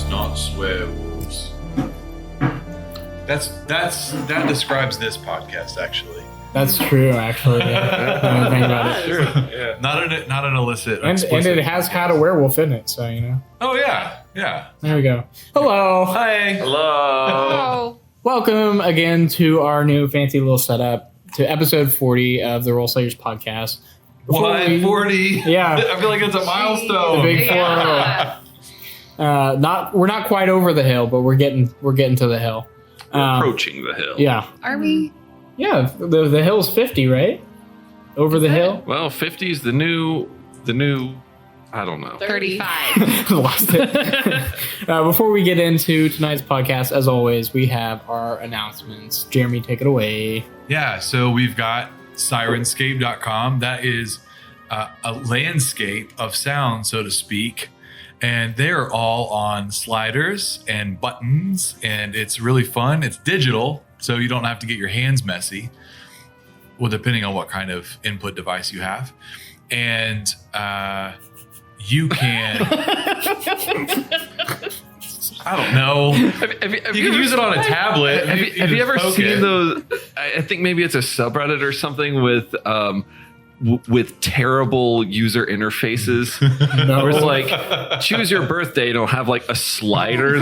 wolves, not swear wolves. That describes this podcast, actually. That's true, actually. Now I think about it. Sure. Yeah. Not an illicit. And it has had a werewolf in it, so Oh yeah. There we go. Hello. Hi. Hello. Welcome again to our new fancy little setup, to episode 40 of the Role Slayers podcast. Why 40? Yeah. I feel like it's a milestone. The big 4 we're not quite over the hill, but we're getting to the hill. Approaching the hill. Yeah. Are we? Yeah, the hill's 50, right? Over the hill? Well, 50 is the new. I don't know. 35. Lost it. Before we get into tonight's podcast, as always, we have our announcements. Jeremy, take it away. Yeah, so we've got Sirenscape.com. That is a landscape of sound, so to speak. And they're all on sliders and buttons, and it's really fun. It's digital, so you don't have to get your hands messy. Well, depending on what kind of input device you have. And you can... I don't know. You can use it on a tablet. Have you ever seen those? I think maybe it's a subreddit or something with terrible user interfaces. No. Where it's like, choose your birthday, and it'll have like a slider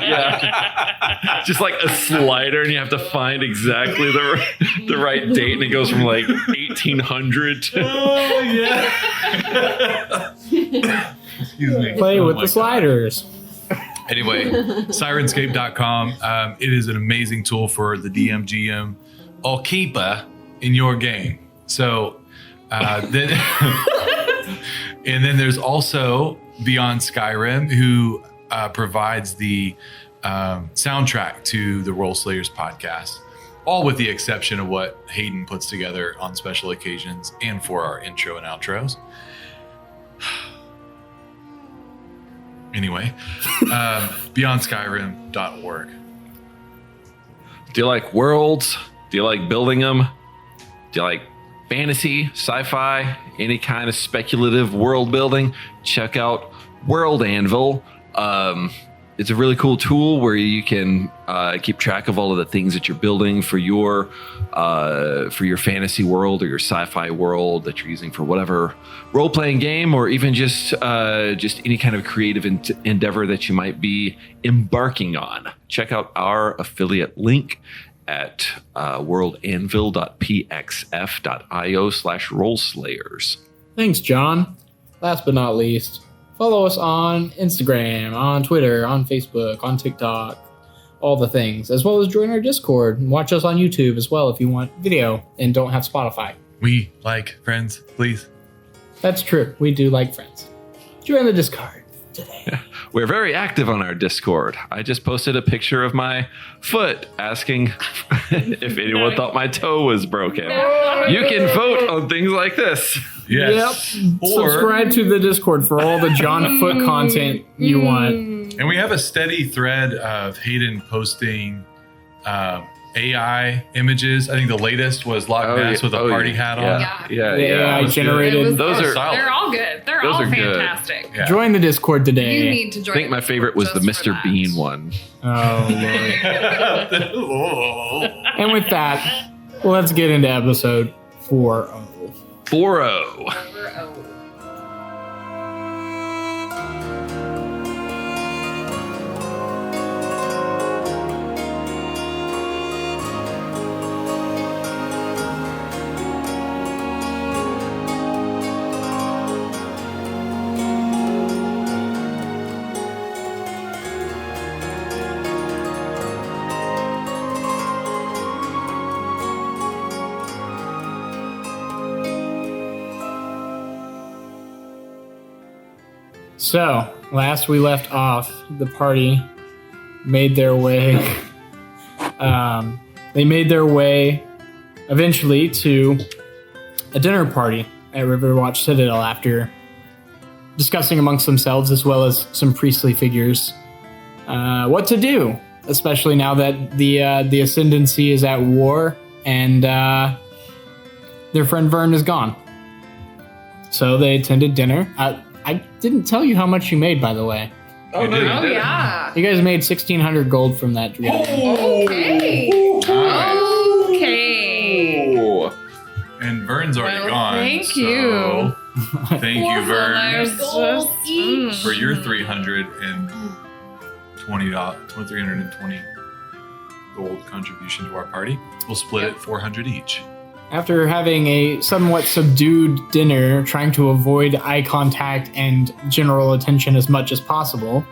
yeah, just like a slider, and you have to find exactly the right date, and it goes from like 1800 to Oh yeah. Excuse me. Play Oh with my the God. sliders. Anyway, Sirenscape.com. It is an amazing tool for the DM, GM, or keeper in your game. So then, and then there's also Beyond Skyrim, who provides the soundtrack to the Role Slayers podcast, all with the exception of what Hayden puts together on special occasions and for our intro and outros. Anyway, BeyondSkyrim.org. Do you like worlds? Do you like building them? Do you like fantasy, sci-fi, any kind of speculative world building? Check out World Anvil. It's a really cool tool where you can keep track of all of the things that you're building for your fantasy world or your sci-fi world that you're using for whatever role-playing game, or even just any kind of creative endeavor that you might be embarking on. Check out our affiliate link at worldanvil.pxf.io/roleslayers. Thanks, John. Last but not least, follow us on Instagram, on Twitter, on Facebook, on TikTok, all the things, as well as join our Discord and watch us on YouTube as well if you want video and don't have Spotify. We like friends, please. That's true. We do like friends. Join the Discord today. We're very active on our Discord. I just posted a picture of my foot asking if anyone thought my toe was broken. You can vote on things like this. Yes. Yep. Subscribe to the Discord for all the John Foot content you want. And we have a steady thread of Hayden posting AI images. I think the latest was Loch Ness with a party hat on. Yeah. The AI generated. Those are solid. They're all good. They're Those all are good. fantastic. Yeah. Join the Discord today. You need to join. I think my favorite was the just for Mr. that. Bean one. Oh, Lord. And with that, let's get into episode 40. 4-0. So, last we left off, the party made their way. They made their way eventually to a dinner party at Riverwatch Citadel after discussing amongst themselves, as well as some priestly figures, what to do, especially now that the Ascendancy is at war and their friend Vern is gone. So they attended dinner. I didn't tell you how much you made, by the way. Oh, no, did. you Oh, didn't. yeah. You guys made 1,600 gold from that dream. Okay. Nice. Okay. Ooh. And Vern's already Well, gone. thank so you. Thank you, Vern, There's Gold just- each. for your 320 gold contribution to our party. We'll split it 400 each. After having a somewhat subdued dinner, trying to avoid eye contact and general attention as much as possible,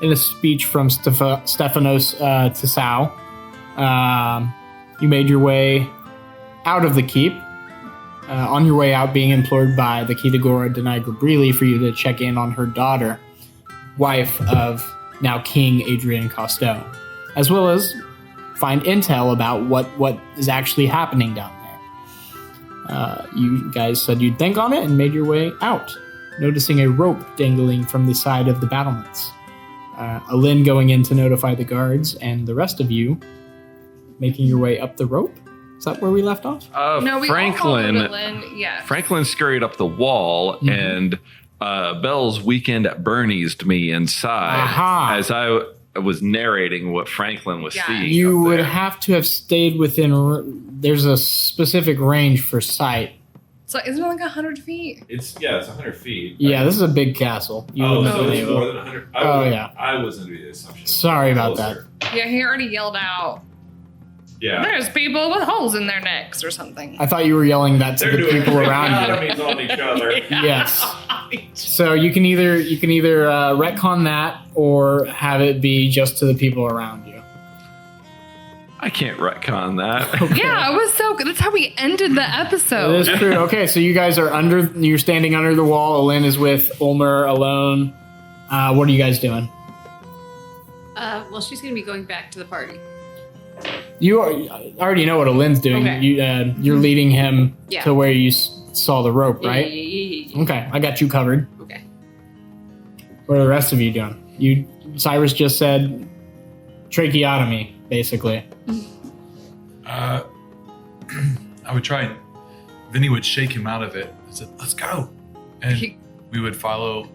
in a speech from Stephanos to Sal, you made your way out of the keep. On your way out, being implored by the Kitagora Denai Gabrilli for you to check in on her daughter, wife of now King Adrian Costello, as well as find intel about what is actually happening down there. You guys said you'd think on it and made your way out, noticing a rope dangling from the side of the battlements. Alin going in to notify the guards, and the rest of you making your way up the rope. Is that where we left off? No, we Franklin. all followed Lynn. Yes. Franklin scurried up the wall, and Bell's weekend at Bernie's me inside Aha. as I was narrating what Franklin was Yeah. seeing. You up would there. have to have stayed within. There's a specific range for sight. So isn't it like 100 feet? It's 100 feet. Yeah, this is a big castle. You Oh, wouldn't so have been it's able- more than 100. Oh, yeah. I was under the assumption. Sorry about Closer. Yeah, he already yelled out, Yeah. there's people with holes in their necks or something. I thought you were yelling that to They're the doing people around you. economies on each other. Yes. So you can either retcon that or have it be just to the people around you. I can't retcon that. Yeah, it was so good. That's how we ended the That episode. is true. Okay, so you guys are you're standing under the wall. Alin is with Ulmer alone. What are you guys doing? Well, she's going to be going back to the party. You already know what Alin's doing. Okay. You're leading him Yeah. to where you saw the rope, right? Yeah. Okay, I got you covered. Okay. What are the rest of you doing? Cyrus just said tracheotomy, basically. I would try and Vinny would shake him out of it and said, "Let's go," and we would follow.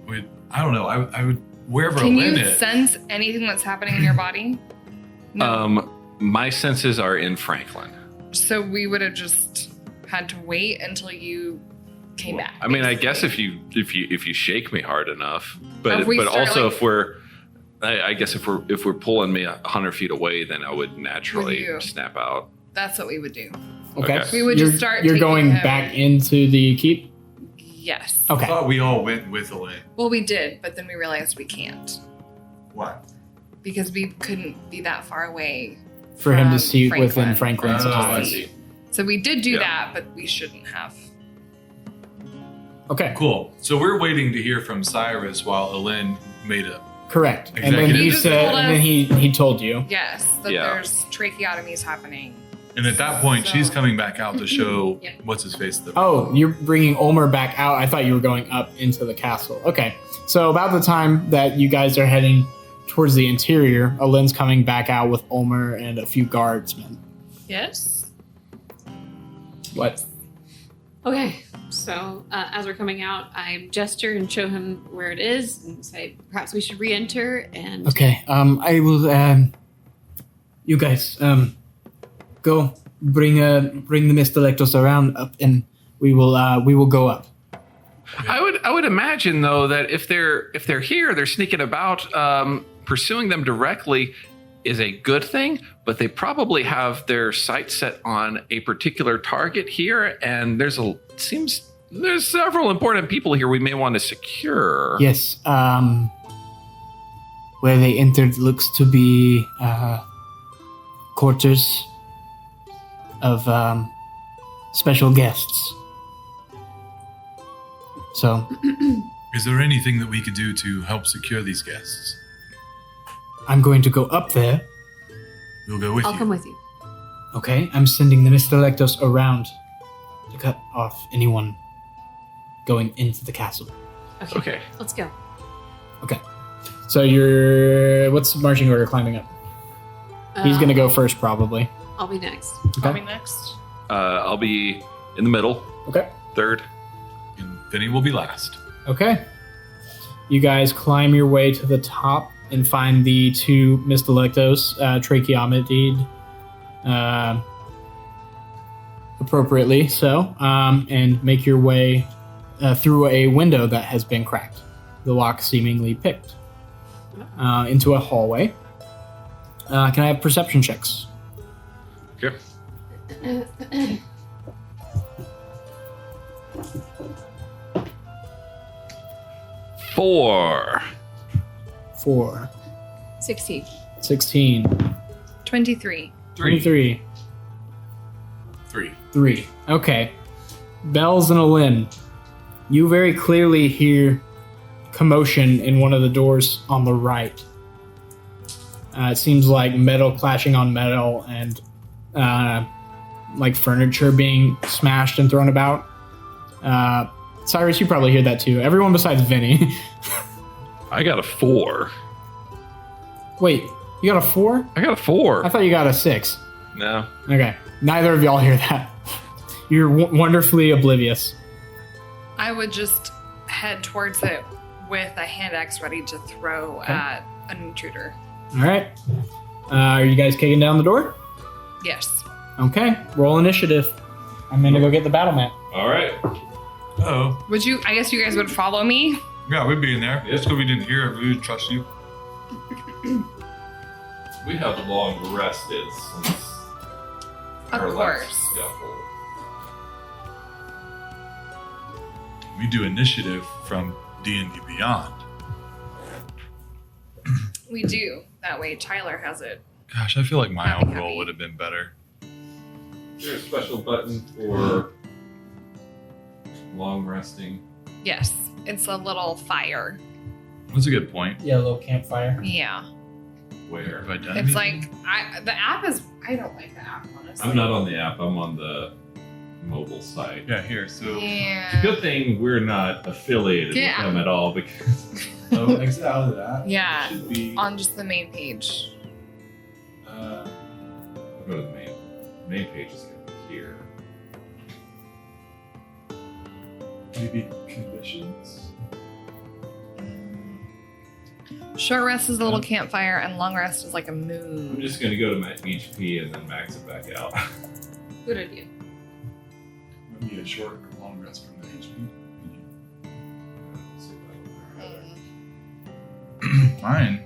I don't know. I would wherever Can Lynn you is. sense anything that's happening in your body? No. My senses are in Franklin. So we would have just had to wait until you came back. I mean, I basically. guess if you shake me hard enough, but If we start, also like- if we're, I guess if we're pulling me 100 feet away, then I would naturally you. snap out. That's what we would do. Okay. Okay. We would You're- just start You're taking going him- back into the keep? Yes. I Okay. thought we all went with Lynn. Well, we did, but then we realized we can't What? because we couldn't be that far away. For him to from see within Franklin. Franklin's Oh, I eyes. see. So we did do Yeah. that, but we shouldn't have. Okay. Cool. So we're waiting to hear from Cyrus while Lynn made a. Correct. And then Executive. he He just said, told and then us- he told you. Yes, that Yeah. there's tracheotomies happening. And at that point, So- she's coming back out to show Yep. what's his face. Oh, you're bringing Ulmer back out. I thought you were going up into the castle. Okay. So about the time that you guys are heading towards the interior, Alin's coming back out with Ulmer and a few guardsmen. Yes. What? Okay. So as we're coming out, I gesture and show him where it is and say, perhaps we should re-enter. And Okay. I will. You guys, go bring the Mr. Lectos around up, and we will go up. I would imagine though that if they're here, they're sneaking about. Pursuing them directly is a good thing, but they probably have their sights set on a particular target here, and there's several important people here we may want to secure. Yes. Where they entered looks to be quarters of special guests. So Is there anything that we could do to help secure these guests? I'm going to go up there. We'll go with I'll you. come with you. Okay, I'm sending the Mr. Lectos around to cut off anyone going into the castle. Okay. Let's go. Okay. So what's marching order climbing up? He's gonna go first, probably. I'll be next. I'll Okay. be next. I'll be in the middle, Okay. third. And Vinny will be last. Okay. You guys climb your way to the top and find the two Mystilectos, tracheometid, appropriately so, and make your way through a window that has been cracked, the lock seemingly picked, into a hallway. Can I have perception checks? Okay. 4. 4. 16. 16. 23. 23. 3. 3. Okay. Bells and Alin, you very clearly hear commotion in one of the doors on the right. It seems like metal clashing on metal and like furniture being smashed and thrown about. Cyrus, you probably hear that too. Everyone besides Vinny. I got a 4. Wait, you got a 4? I got a 4. I thought you got a 6. No. Okay, neither of y'all hear that. You're wonderfully oblivious. I would just head towards it with a hand axe ready to throw at an intruder. All right. Are you guys kicking down the door? Yes. Okay, roll initiative. I'm gonna go get the battle map. All right. Oh, Would you? I guess you guys would follow me. yeah, we'd be in there. Just because we didn't hear it, we would trust you. We have long rested since Of our last course. scuffle. We do initiative from D&D Beyond. We do. That way Tyler has it. Gosh, I feel like my Happy, own roll happy. would have been better. Is there a special button for long resting? Yes. It's a little fire. That's a good point. Yeah, a little campfire. Yeah. Where? Have I done It's anything? like the app is. I don't like the app, honestly. I'm not on the app. I'm on the mobile site. Yeah, here. So Yeah. Good thing we're not affiliated Yeah. with them at all because exit out of that. Yeah. Should be On just the main page. I'll go to the main page is going to be here. maybe conditions. Short rest is a little campfire, and long rest is like a moon. I'm just going to go to my HP and then max it back out. Good idea. Maybe a short or long rest from the HP. Mine.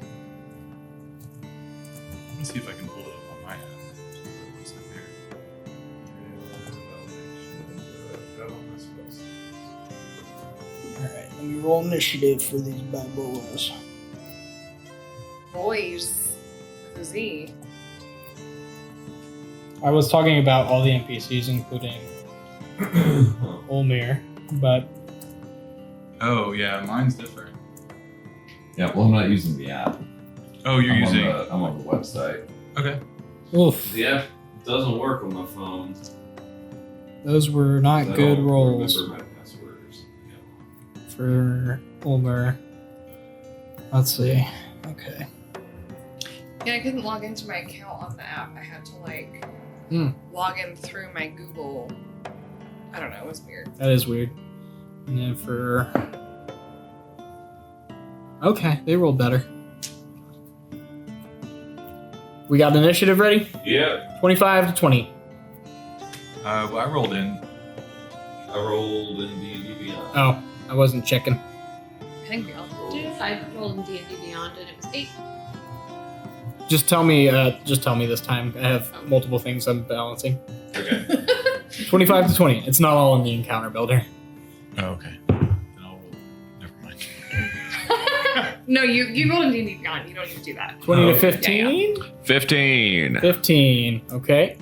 Let me see if I can pull it up on my end. What's up here? All right, let me roll initiative for these bad boys. Boys with a Z. I was talking about all the NPCs, including Olmir, but Oh yeah, mine's different. Yeah, well, I'm not using the app. Oh, you're using. I'm on the website. Okay. oof, The app doesn't work on my phone. those were not I good don't rolls remember my passwords. for Olmir. Let's see. Okay. Yeah, I couldn't log into my account on the app. I had to like log in through my Google. I don't know. It was weird. That is weird. And then for... Okay, they rolled better. We got initiative ready? Yeah, 25 to 20. Well, I rolled in. I rolled in D&D Beyond. Oh, I wasn't checking. I think we all did. I rolled in D&D Beyond and it was 8. Just tell me this time. I have multiple things I'm balancing. Okay. 25 to 20. It's not all in the encounter builder. Oh, okay. Then I'll roll. Never mind. No, you rolled in D&D Beyond. You don't need to do that. 20 Oh, to 15? 15. 15. Okay.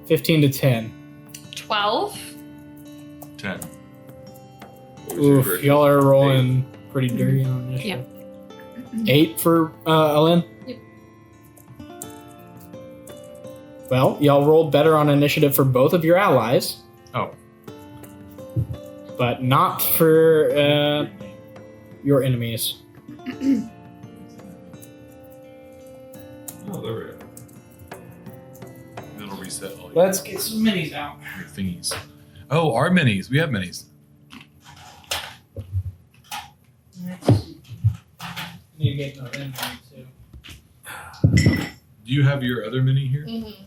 15 to 10. 12. 10. What was your Oof, version? y'all are rolling pretty dirty on initiative. 8 for Ellen? Yep. Well, y'all rolled better on initiative for both of your allies, Oh. but not for your enemies. Oh, there we go. It'll reset all Let's get some minis out. your thingies. Oh, our minis. We have minis. Need to get another in too. Do you have your other mini here? Mm-hmm.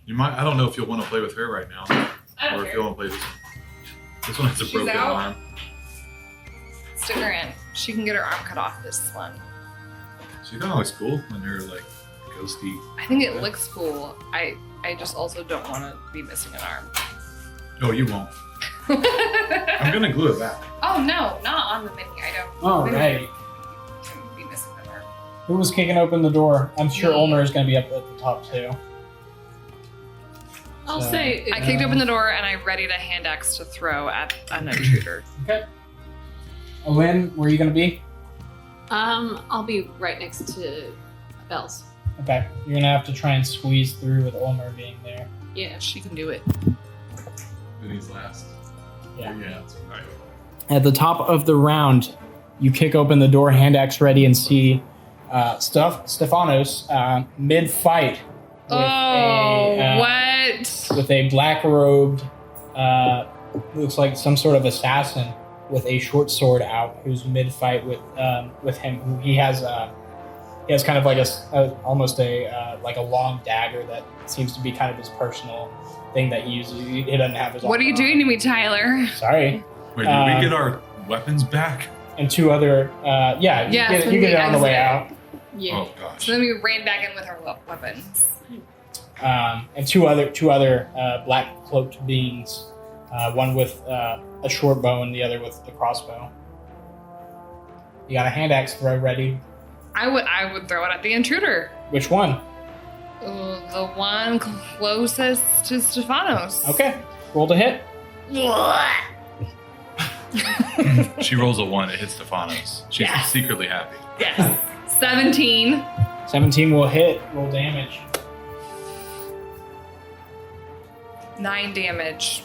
You might. I don't know if you'll want to play with her right now, I don't or if care. you'll want to play this one. This one has a She's broken out. arm. Stick her in. She can get her arm cut off this one. She kind of looks cool when her like ghosty. I think it looks cool. I just also don't want to be missing an arm. Oh, you won't. I'm gonna glue it back. Oh no, not on the mini. I don't. All right. You can be missing an arm. Who was kicking open the door? I'm sure Me. Ulmer is going to be up at the top too. I'll So- say I kicked open the door and I readied a hand axe to throw at an intruder. Okay. Lynn, where are you going to be? I'll be right next to Bells. Okay. You're going to have to try and squeeze through with Ulmer being there. Yeah. She can do it. Minnie's last. Yeah. Yeah. That's right. At the top of the round, you kick open the door, hand axe ready, and see Stefanos mid-fight with a black-robed, looks like some sort of assassin with a short sword out, who's mid-fight with him. He has kind of like almost a long dagger that seems to be kind of his personal thing that he uses. He doesn't have his. What are you armor doing to me, Tyler? on. Sorry. Wait, did we get our weapons back? And two other, you Yes, get when it we on the way out. exit. Yeah. Oh gosh. So then we ran back in with our weapons. And two other black cloaked beings, one with a short bow and the other with the crossbow. You got a hand axe throw ready. I would throw it at the intruder. Which one? The one closest to Stefanos. Okay, roll to hit. She rolls a 1. It hits Stefanos. She's Yes. secretly happy. Yes. 17. 17 will hit. Roll damage. 9 damage.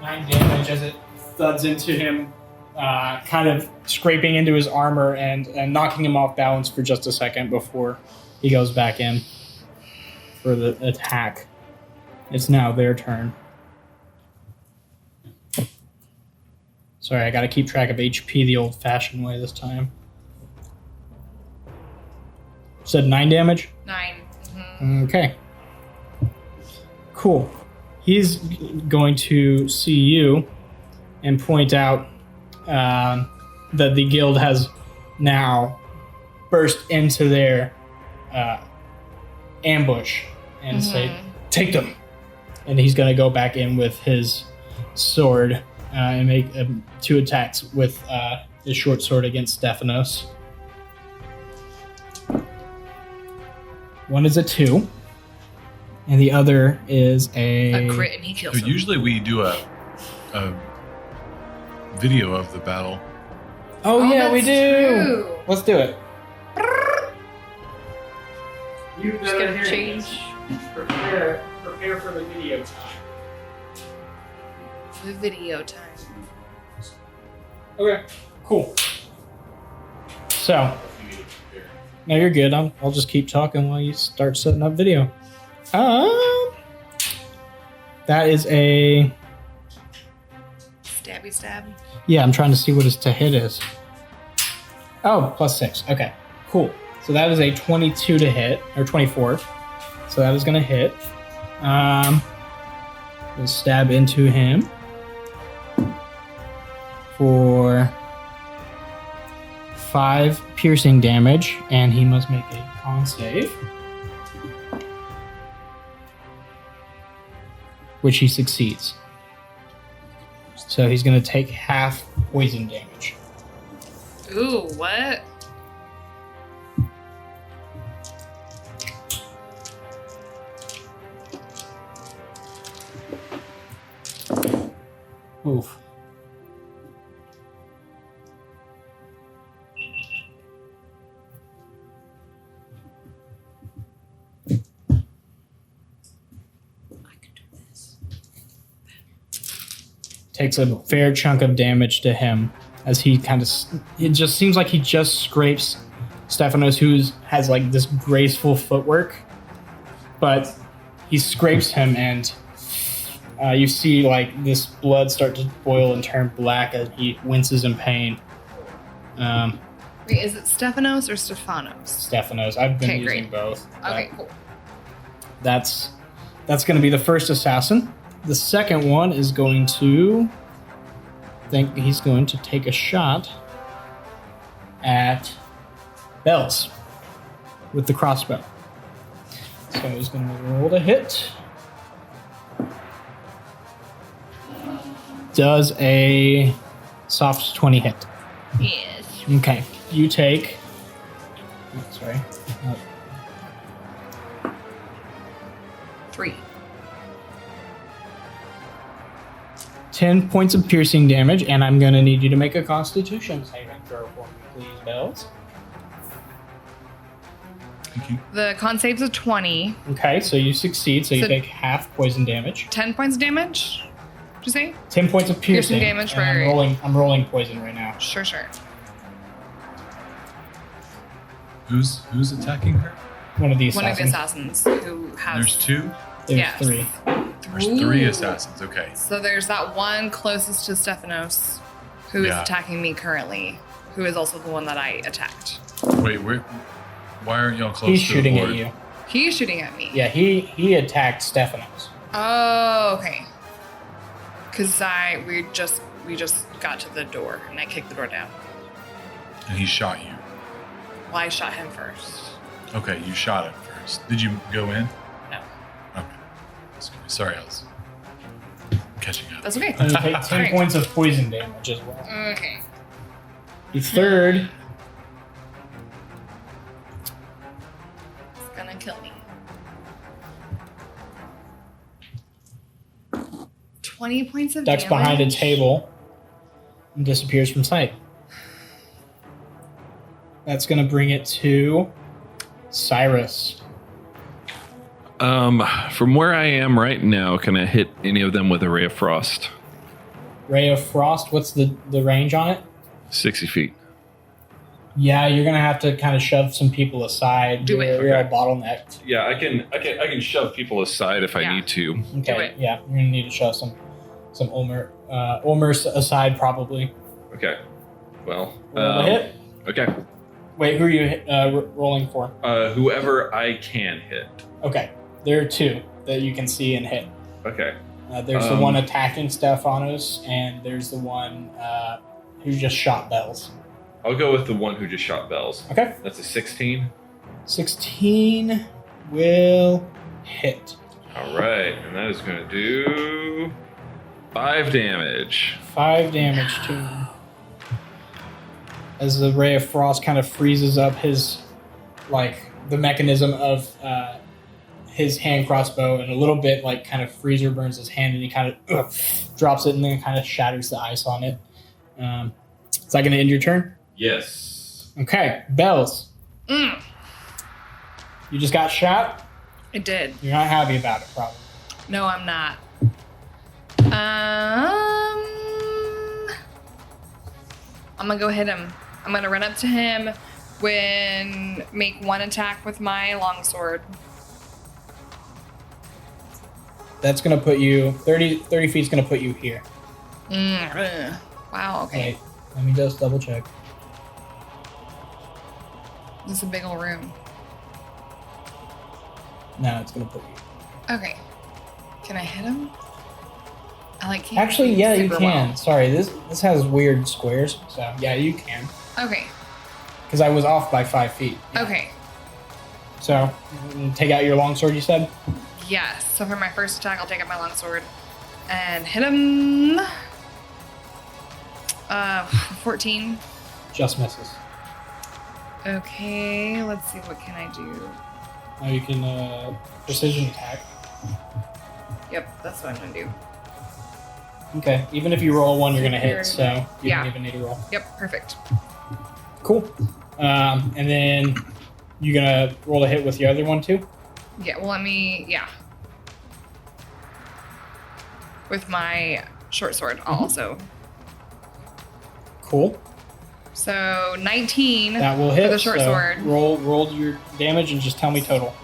9 damage as it thuds into him, kind of scraping into his armor and knocking him off balance for just a second before he goes back in for the attack. It's now their turn. Sorry, I gotta keep track of HP the old-fashioned way this time. Said 9 damage? 9. Mhm. Okay. Cool. He's going to see you and point out that the guild has now burst into their ambush and say, "Take them!" And he's going to go back in with his sword and make 2 attacks with his short sword against Stephanos. One is a 2. And the other is A crit and he kills So him. usually we do a video of the battle. Oh, yeah, we that's do. true. Let's do it. Just gonna change. Prepare for the video time. The video time. Okay, cool. So, no, you're good. I'll just keep talking while you start setting up video. That is a... Stabby stab. Yeah, I'm trying to see what his to hit is. Oh, +6. Okay, cool. So that is a 22 to hit, or 24. So that is going to hit. We'll stab into him for 5 piercing damage, and he must make a con save, which he succeeds. So he's going to take half poison damage. Ooh, what? Oof. Takes a fair chunk of damage to him as he kind of... It just seems like he just scrapes Stephanos, who has like this graceful footwork, but he scrapes him and You see like this blood start to boil and turn black as he winces in pain. Wait, is it Stephanos or Stephanos? Stephanos. I've been Okay, using great. both. Okay, cool. That's going to be the first assassin. The second one is going to he's going to take a shot at Bells with the crossbow. So he's going to roll to hit. Does a soft 20 hit? Yes. Okay. You take. Sorry. 3. 10 points of piercing damage, and I'm going to need you to make a Constitution saving throw for me, please, Bells. Thank you. The con save's a 20. Okay, so you succeed, so you So- take half poison damage. 10 points of damage? Did you say? 10 points of piercing. damage and I'm rolling poison right now. Sure. Who's attacking her? One of the One of the assassins. assassins who has. There's 2. There's yes. 3. There's 3 Ooh. assassins. Okay. So there's that one closest to Stephanos who is Yeah. attacking me currently, who is also the one that I attacked. Wait, why aren't y'all close He's to shooting the at board? you. He's shooting at me. Yeah, he attacked Stephanos. Oh, okay. Cause we just got to the door and I kicked the door down. And he shot you. Well, I shot him first. Okay, you shot him first. Did you go in? No, Okay. Sorry, I was catching up. that's okay. And you take 10 Alright. points of poison damage as well. Okay. The third It's gonna kill me. 20 points of ducks damage. behind a table and disappears from sight. That's going to bring it to Cyrus. From where I am right now, can I hit any of them with a ray of frost? Ray of Frost, what's the range on it? 60 feet. Yeah, you're going to have to kind of shove some people aside. Do it. You're Okay. all bottlenecked. Yeah, I can shove people aside if I Yeah. need to. Okay, it. yeah, you're going to need to shove some Ulmer aside probably. Okay. Well, Roll a hit. okay. Wait, who are you rolling for? Whoever I can hit. Okay, there are 2 that you can see and hit. Okay. There's the one attacking Stephanos, and there's the one who just shot Bells. I'll go with the one who just shot bells. Okay. That's a 16. 16 will hit. All right, and that is going to do 5 damage. 5 damage to him. As the Ray of Frost kind of freezes up his, the mechanism of his hand crossbow, and a little bit, kind of freezer burns his hand, and he kind of drops it and then kind of shatters the ice on it. Is that going to end your turn? Yes. Okay, Bells. Mm, You just got shot. it did. You're not happy about it, probably. No, I'm not. I'm gonna go hit him. I'm gonna run up to him make one attack with my longsword. That's going to put you 30 feet's going to put you here. Wow, okay. Wait, let me just double check. This is a big old room. No, it's going to put you. Okay. Can I hit him? I can't Actually, see yeah, you super can. well. Sorry, this has weird squares, so yeah, you can. Okay. Because I was off by 5 feet. Okay. So, take out your longsword, you said? Yes. So for my first attack, I'll take out my longsword and hit him. 14. Just misses. Okay. Let's see. What can I do? Now you can precision attack. Yep. That's what I'm gonna do. Okay, even if you roll 1, you're going to hit, so you Yeah. don't even need to roll. Yep. Perfect. Cool. And then you're going to roll a hit with the other one, too? Yeah. Well, yeah. With my short sword, I'll also. Cool. So 19. That will hit. For the short so sword. Roll your damage and just tell me total.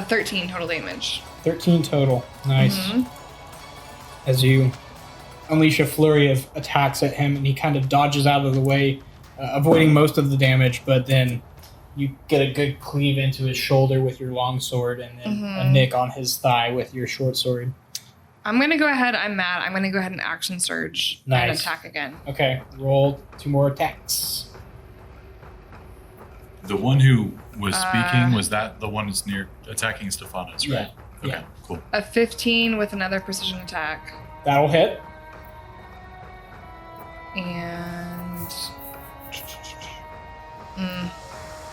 13 total damage. 13 total. Nice. Mhm. As you unleash a flurry of attacks at him, and he kind of dodges out of the way, avoiding most of the damage, but then you get a good cleave into his shoulder with your long sword, and then a nick on his thigh with your short sword. I'm going to go ahead. I'm mad. I'm going to go ahead and action surge and Nice. attack again. Okay, roll 2 more attacks. The one who was speaking, was that the one who's near attacking Stephanos, right? Yeah. Okay, cool. A 15 with another precision attack. That'll hit. And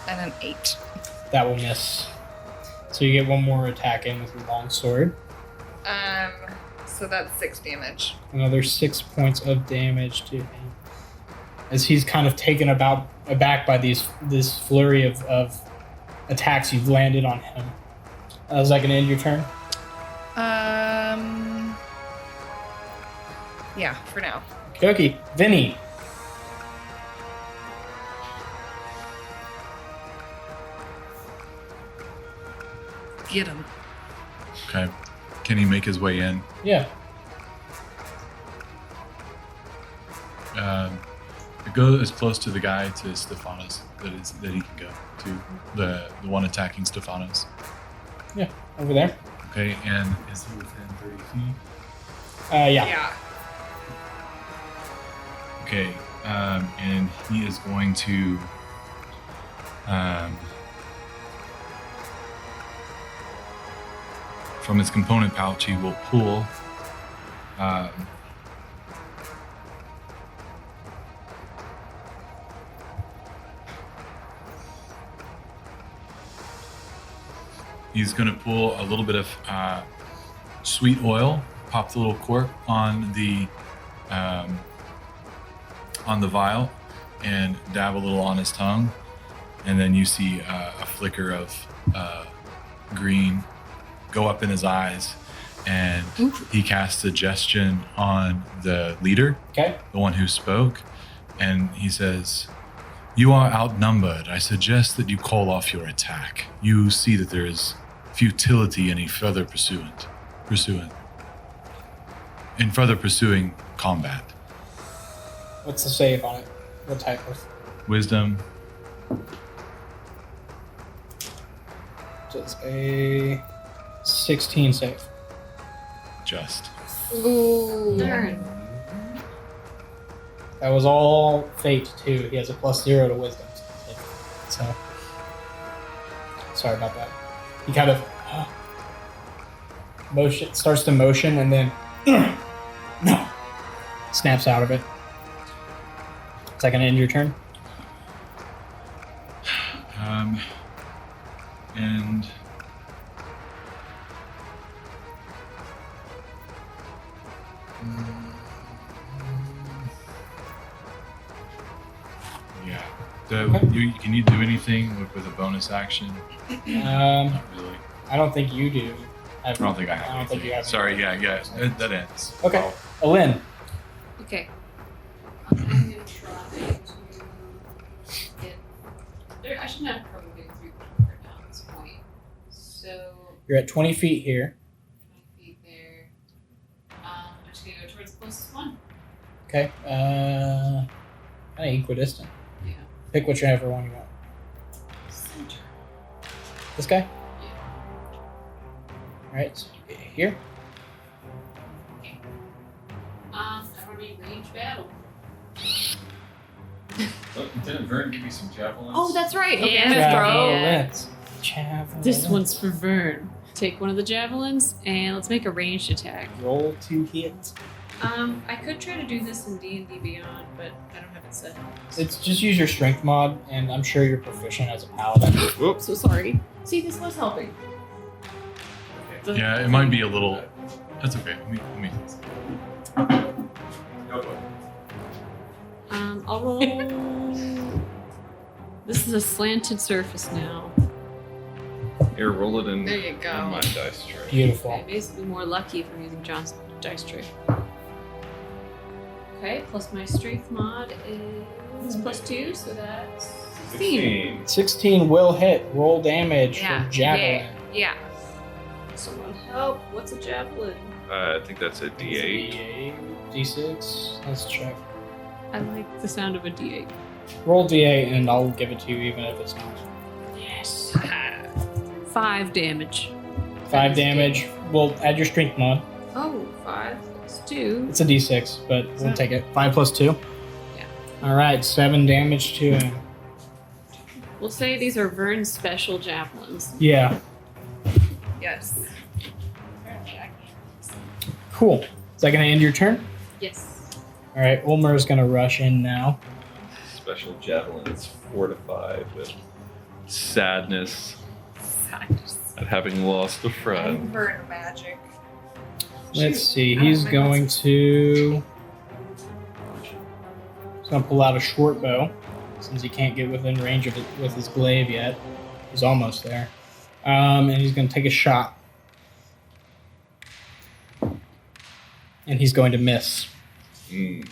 an 8. That will miss. So you get 1 more attack in with your long sword. So that's 6 damage. Another 6 points of damage to him. As he's kind of taken aback by this flurry of attacks you've landed on him. Is that going to end your turn? Yeah, for now. Okay, Vinny. Get him. Okay. Can he make his way in? Yeah. Go as close to the guy to Stephanos that he can go to. The one attacking Stephanos. Yeah, over there. Okay, and is he within 30 feet? Yeah. Okay, and he is going to from his component pouch, he will pull he's going to pull a little bit of sweet oil, pop the little cork on the vial, and dab a little on his tongue, and then you see a flicker of green go up in his eyes, and he casts suggestion on the leader, Okay. the one who spoke, and he says, "You are outnumbered. I suggest that you call off your attack. You see that there is futility in any further pursuing combat." What's the save on it? What type of? Wisdom. Just a 16 save. Just. Ooh. Darn. That was all fate too. He has a +0 to wisdom. So sorry about that. He kind of starts to motion and then no snaps out of it. Is that gonna end your turn? And yeah. Can you do anything with a bonus action? Not really. I don't think you do. I don't think I have. I don't think you have. Sorry. Yeah. That ends. Okay. Alin. Okay. I'm going to try to get. I shouldn't have trouble getting 3 right now at this point. So, You're at 20 feet here. 20 feet there. I'm just going to go towards the closest one. Okay. Kind of equidistant. Yeah. Pick whichever one you want. Center. This guy. Yeah. All right. So you get here. I want to be range battle. Didn't Vern give you some javelins? Oh, that's right. Yeah, Javelins. Javelins. This one's for Vern. Take one of the javelins and let's make a ranged attack. Roll to hit. I could try to do this in D&D Beyond, but I don't have it set. It's just use your strength mod, and I'm sure you're proficient as a paladin. Whoops, so sorry. See, this was helping. Yeah, it might be a little. That's okay. Let me Go for it. I'll roll. This is a slanted surface now. Here, roll it in There you go. on my dice tray. Beautiful. Okay, basically more lucky if I'm using John's dice tray. Okay, plus my strength mod is +2, so that's 16. 16 will hit. Roll damage Yeah. for javelin. Yeah. Someone help. What's a javelin? I think that's a It's a D8. D8, D6. Let's check. I like the sound of a D8. Roll D8 and I'll give it to you even if it's not. Yes. 5 damage. 5 damage. We'll add your strength mod. Oh, 5 plus 2. It's a D6, but we'll take it. 5 plus 2? Yeah. Alright, 7 damage to him. We'll say these are Vern's special javelins. Yeah. Yes. Cool. Is that going to end your turn? Yes. Alright, Ulmer is going to rush in now. Special javelins fortified with sadness at having lost a friend. Burn magic. Let's see. Shoot. He's Oh, going to. He's going to pull out a short bow since he can't get within range of it with his glaive yet. He's almost there. And he's going to take a shot. And he's going to miss. Mm.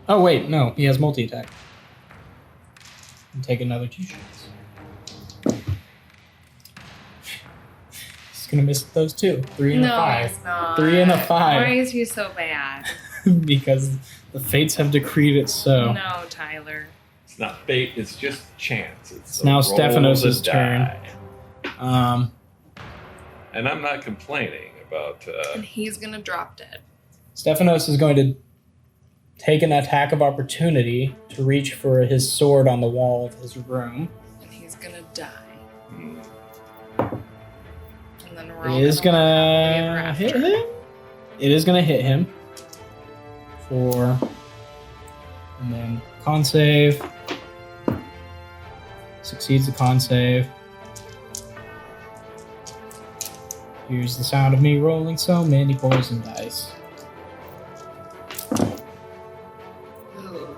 Oh, wait. No. He has multi attack. And take another 2 shots. He's going to miss those 2. 3 and a No, 5. it's not. 3 and a 5. Why is he so bad? Because the fates have decreed it so. No, Tyler. It's not fate, it's just chance. It's now a roll Stephanos' of the turn. die. And I'm not complaining about. And he's gonna drop dead. Stephanos is going to take an attack of opportunity to reach for his sword on the wall of his room. And he's gonna die. mm, And then we're all It is gonna gonna live hit after. him. It is gonna hit him. For. And then con save. Succeeds the con save. Here's the sound of me rolling so many poison dice. Ooh.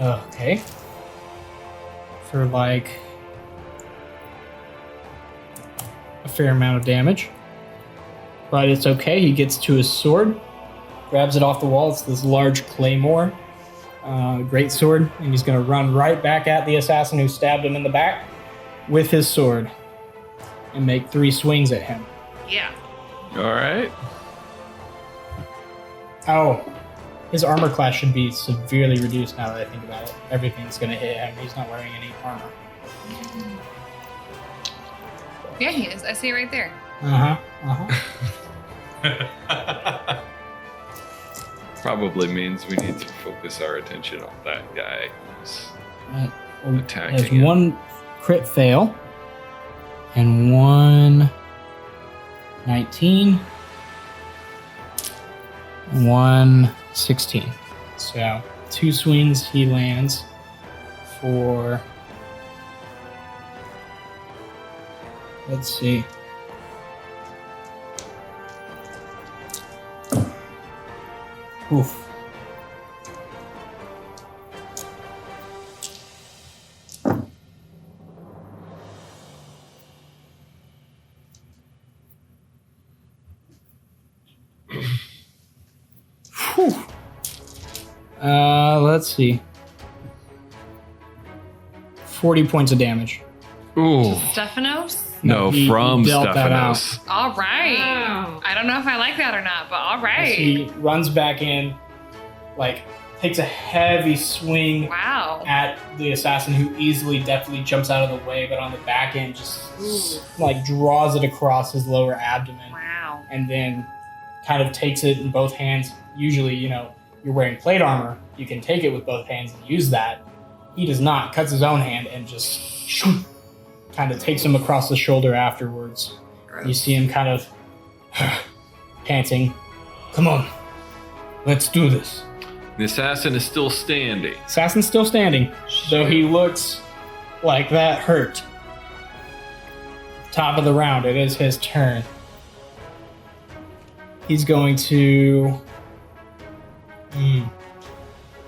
Okay. For like a fair amount of damage. But it's okay. He gets to his sword, grabs it off the wall. It's this large claymore, great sword, and he's going to run right back at the assassin who stabbed him in the back with his sword and make 3 swings at him. Yeah. all right. Oh, his armor class should be severely reduced now that I think about it. Everything's going to hit him. He's not wearing any armor. Yeah, he is. I see it right there. Uh-huh. Probably means we need to focus our attention on that guy who's Right. attacking There's him. 1 crit fail and 1 19 and 1 16. So 2 swings he lands for, let's see, oof. Whew. Let's see. 40 points of damage. Ooh. Stephanos? No, He from dealt that out. Stephanos. All right. Wow. I don't know if I like that or not, but all As right. he runs back in, like, takes a heavy swing Wow. at the assassin who easily, deftly jumps out of the way, but on the back end just, like, draws it across his lower abdomen. Wow. And then kind of takes it in both hands. Usually, you're wearing plate armor. You can take it with both hands and use that. He does not. Cuts his own hand and just kind of takes him across the shoulder afterwards. You see him kind of panting. Come on, let's do this. The assassin is still standing. Assassin's still standing, though he looks like that hurt. Top of the round, it is his turn. He's going to...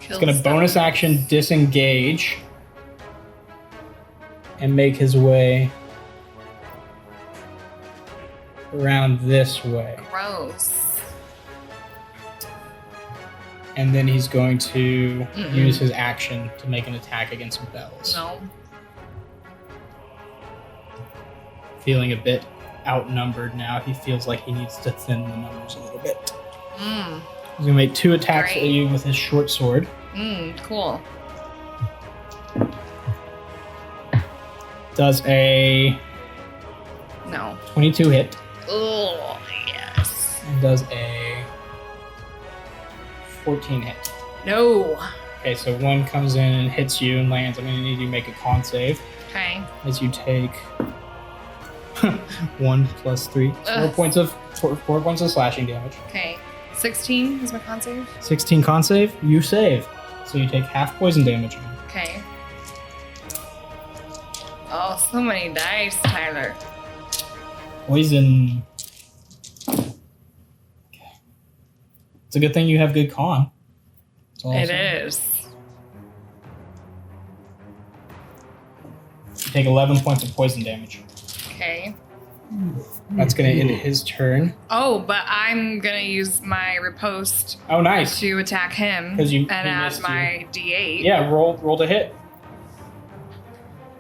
He's going to bonus action disengage and make his way around this way. Gross. And then he's going to Mm-mm. use his action to make an attack against Bells. No. Feeling a bit outnumbered now, he feels like he needs to thin the numbers a little bit. Mm. He's gonna make 2 attacks Great. at you with his short sword. Cool. Does a No. 22 hit, Oh, yes. and does a 14 hit. No. Okay, so one comes in and hits you and lands. I'm gonna need you to make a con save Okay. as you take 1 plus 3, 4 Ugh. points of 4 points of slashing damage. Okay. 16 is my con save. 16 con save, you save. So you take half poison damage. Okay. Oh, so many dice, Tyler. Poison. Okay. It's a good thing you have good con. That's all I'll It say. is. You take 11 points of poison damage. Okay. That's going to end his turn. Oh, but I'm gonna use my riposte Oh, nice. to attack him 'Cause you- and he add missed my D8. Yeah, roll to hit.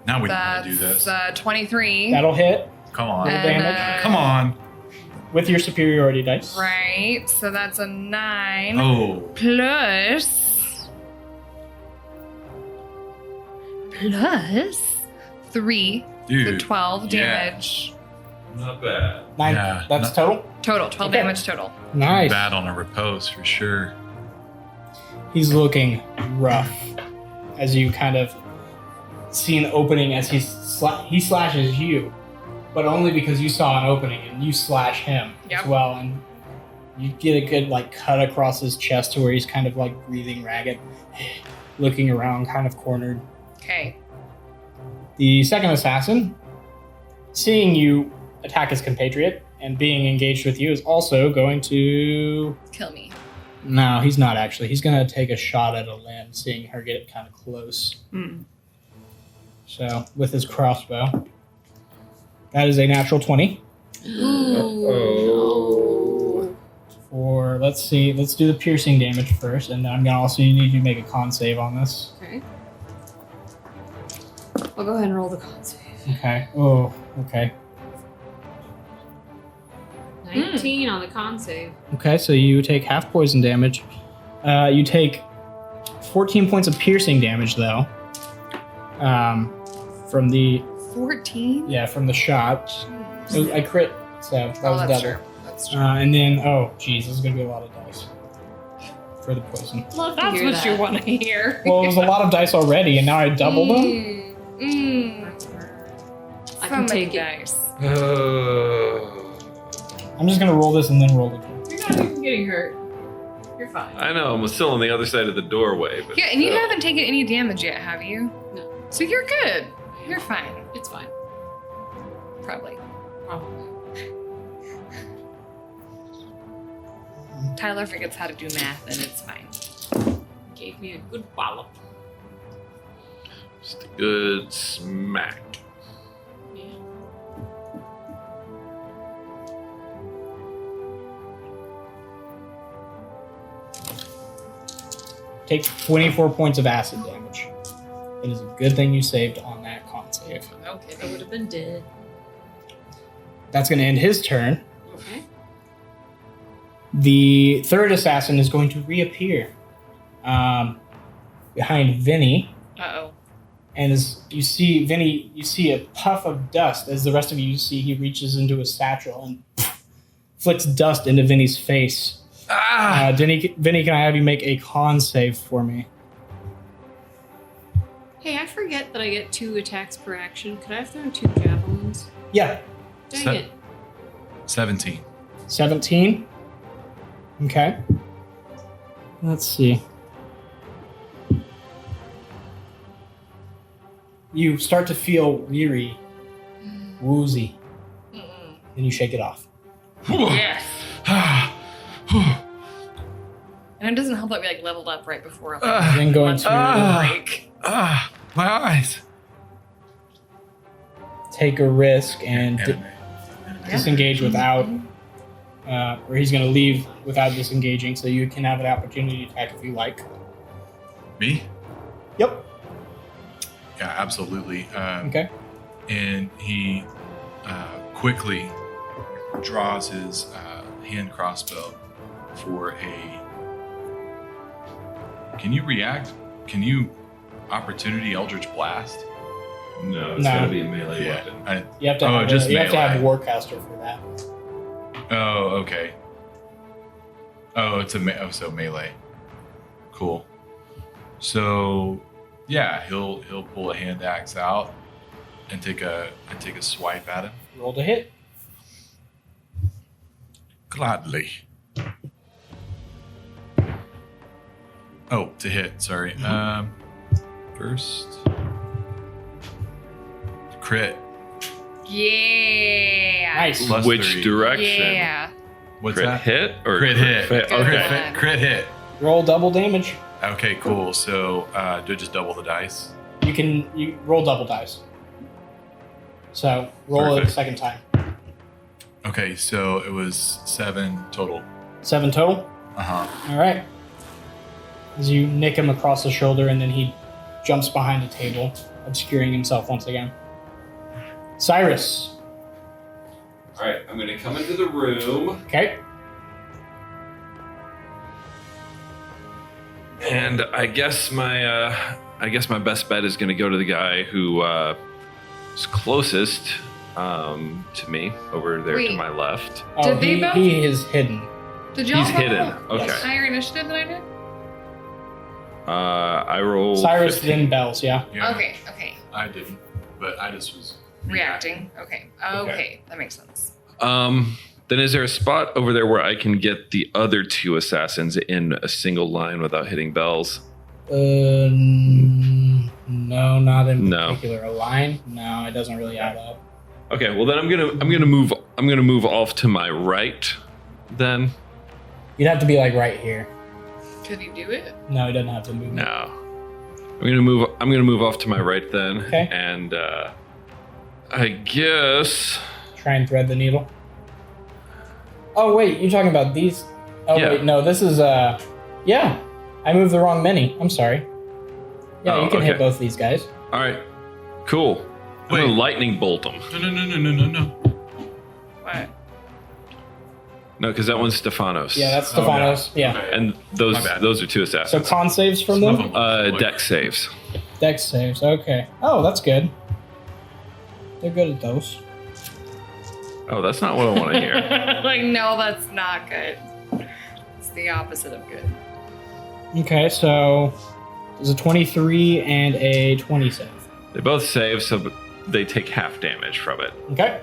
Now we know how to do That's this. 23. That'll hit Come on. And, damage. Come on. with your superiority dice. Right. So that's a 9 Oh. plus 3. Dude. So 12 yeah. damage Not bad. 9. Yeah, That's no- total? total. 12 Okay. damage total. Nice. Bad on a repose for sure. He's looking rough as you kind of see an opening as he slashes you, but only because you saw an opening and you slash him Yep. as well, and you get a good like cut across his chest to where he's kind of like breathing ragged, looking around, kind of cornered. Okay. The second assassin, seeing you attack his compatriot and being engaged with you, is also going to. Kill me. No, he's not actually. He's going to take a shot at a limb, seeing her get kind of close. Hmm. So, with his crossbow. That is a natural 20. Oh. For, let's see, let's do the piercing damage first, and then I'm going to also need you to make a con save on this. Okay. I'll go ahead and roll the con save. Okay. Oh, okay. 19 on the con save. Okay, so you take half poison damage. You take 14 points of piercing damage, though. From the 14? from the shot. So I crit, so that Oh, was that's double. true. That's true. And then, oh, geez, this is gonna be a lot of dice for the poison. Love to That's hear what that. you want to hear. Well, it was a lot of dice already, and now I doubled them. That's fair. I So can many take it. dice. I'm just gonna roll this and then roll again. You're not even getting hurt. You're fine. I know, I'm still on the other side of the doorway. But Yeah, and you haven't taken any damage yet, have you? No. So you're good. You're fine. It's fine. Probably. Probably. Tyler forgets how to do math, and it's fine. Gave me a good wallop. Just a good smack. Yeah. Take 24 points of acid damage. It is a good thing you saved on that con save. Okay, that would have been dead. That's gonna end his turn. Okay. The third assassin is going to reappear behind Vinny. Uh-oh. And as you see Vinny, you see a puff of dust. As the rest of you see, he reaches into his satchel and flicks dust into Vinny's face. Ah! Vinny, can I have you make a con save for me? Hey, I forget that I get 2 attacks per action. Could I have thrown 2 javelins? Yeah, Dang Se- it. 17. 17. Okay. Let's see. You start to feel weary, woozy, Mm-mm. and you shake it off. Yes. And it doesn't help that we like leveled up right before a Then going to break. My eyes. take a risk and Anime. Anime. disengage without, or he's going to leave without disengaging, so you can have an opportunity to attack if you like. Me? Yep. Yeah, absolutely. Okay. And he quickly draws his hand crossbow for a. Can you react? Can you opportunity Eldritch Blast? No, it's No. gotta be a melee weapon. You have to Oh, have, just you have to have melee. Warcaster for that. Oh, okay. Oh, it's so melee. Cool. So, yeah, he'll pull a hand axe out and take a swipe at him. Roll to hit. Gladly. Oh, to hit. Sorry. First crit. Yeah. Nice. Plus Which 3. direction? Yeah. What's Crit that? hit or Crit hit. fa- Good Okay. one. Crit hit. Roll double damage. Okay, cool. So, do I just double the dice? You roll double dice. So roll it a Perfect. second time. Okay, so it was 7 total. 7 total. All right. As you nick him across the shoulder, and then he jumps behind the table, obscuring himself once again. Cyrus. All right, I'm gonna come into the room, Okay. and I guess my best bet is gonna go to the guy who is closest to me over there to Wait. my left. Oh, Did they both- he is hidden. Did y'all He's have hidden. a Okay. higher initiative than I did? I rolled Cyrus 15. then Bells, yeah. Yeah, Okay. Okay. I didn't, but I just was Reacting. Okay. Okay. That makes sense. Then is there a spot over there where I can get the other 2 assassins in a single line without hitting bells? No, not in No. particular. A line? No, it doesn't really add up. Okay, well then I'm gonna move off to my right. Then You'd have to be like right here. Could he do it? No, he doesn't have to move. no, I'm gonna move off to my right then. Okay. And I guess Try and thread the needle. Oh wait, you're talking about these? Oh Yeah. wait, no, this is yeah. I moved the wrong mini. I'm sorry. Yeah, Oh, you can hit okay. both these guys. all right, cool. I'm Wait. gonna lightning bolt them. No. What? No, because that one's Stefanos. Yeah, that's Oh, Stefanos. no. Yeah. Okay. And those My bad. those are 2 So assassins. con saves from Some of them? them look- Dex saves. Dex saves. Okay. Oh, that's good. They're good at those. Oh, that's not what I want to hear. Like, no, that's not good. It's the opposite of good. Okay, so there's a 23 and a 20 save. They both save, so they take half damage from it. Okay.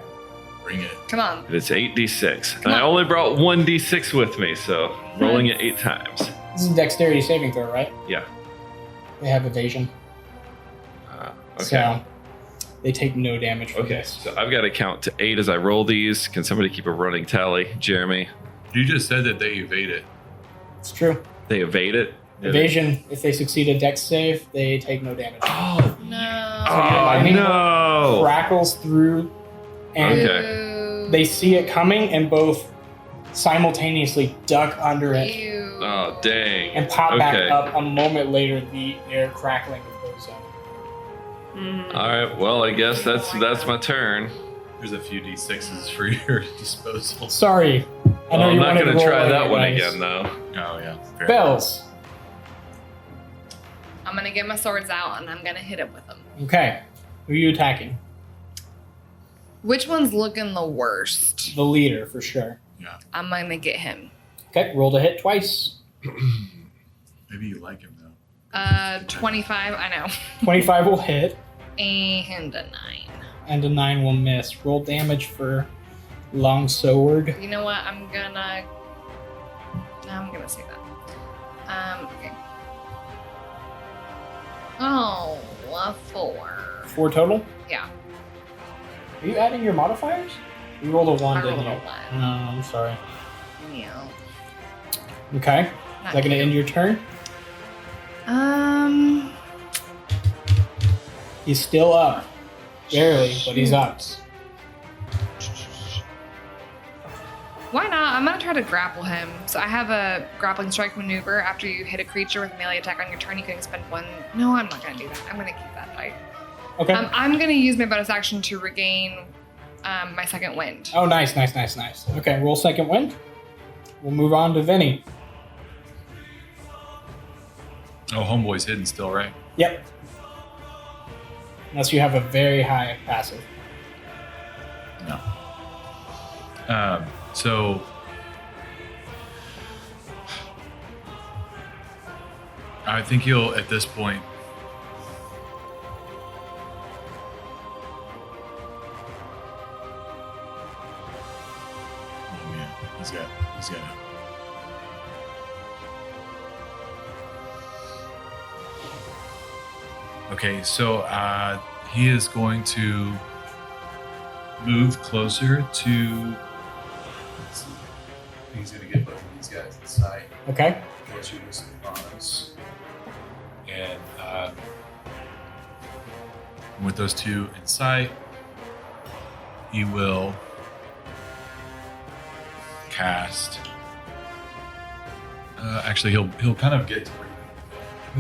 Bring it. Come on. And it's 8d6. Come And I on. only brought 1d6 with me, so rolling it 8 times. This is a dexterity saving throw, right? Yeah. They have evasion. Okay. So they take no damage from Okay, this. so I've got to count to 8 as I roll these. Can somebody keep a running tally? Jeremy? You just said that they evade it. It's true. They evade it? Evasion, if they succeed a dex save, they take no damage. Oh, No. oh no! Crackles through, and Okay. Ew. they see it coming and both simultaneously duck under it Ew. Oh, dang. and pop Okay. back up. A moment later, the air crackling goes out. Mm. All right, well, I guess that's my turn. There's a few d6s for your disposal. Sorry. I know Well, I'm you not wanted going to to roll try on that your one dice. again, though. Oh yeah. Fair. Bells. I'm gonna get my swords out and I'm gonna hit him with them. Okay. Who are you attacking? Which one's looking the worst? The leader, for sure. Yeah. I'm gonna get him. Okay, roll to hit twice. Maybe you like him though. 25. I know. 25 will hit, And a 9. and a 9 will miss. Roll damage for long sword. You know what? I'm gonna say that. Okay. Oh, a 4. 4 total? Yeah. Are you adding your modifiers? You rolled a 1, I didn't rolled you? a 1. No, I'm sorry. Yeah. Okay. Is Not that going to cute. end your turn? He's still up. Barely, but he's up. I'm gonna try to grapple him. So I have a grappling strike maneuver. After you hit a creature with a melee attack on your turn, you can expend one. No, I'm not gonna do that. I'm gonna keep that fight. Okay. I'm gonna use my bonus action to regain my second wind. Oh, nice. Okay, roll second wind. We'll move on to Vinny. Oh, homeboy's hidden still, right? Yep. Unless you have a very high passive. No. So I think he'll at this point. Oh man, he's got. Okay, so he is going to move closer to. Let's see. He's going to get both of these guys in sight. Okay. Closer to Sopranos. And with those two in sight, he will cast. Actually, he'll kind of get to where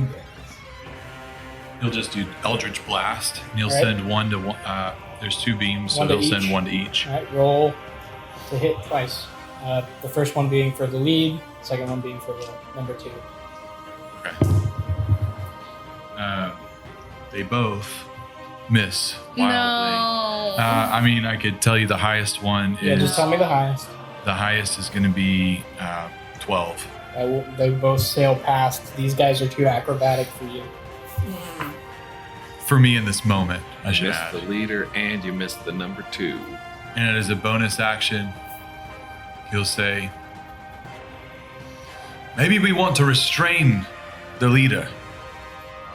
you can. He'll just do Eldritch Blast, and he'll Right. send one to one. There's two beams, so One to he'll send each. one to each. All right, roll to hit twice. The first one being for the lead, second one being for the number 2. Okay. They both miss wildly. No. I mean, I could tell you the highest one Yeah, is just tell me the highest. the highest is going to be 12. They both sail past. These guys are too acrobatic for you. For me in this moment, I You should missed add. the leader and you missed the number 2. And as a bonus action, he'll say, maybe we want to restrain the leader,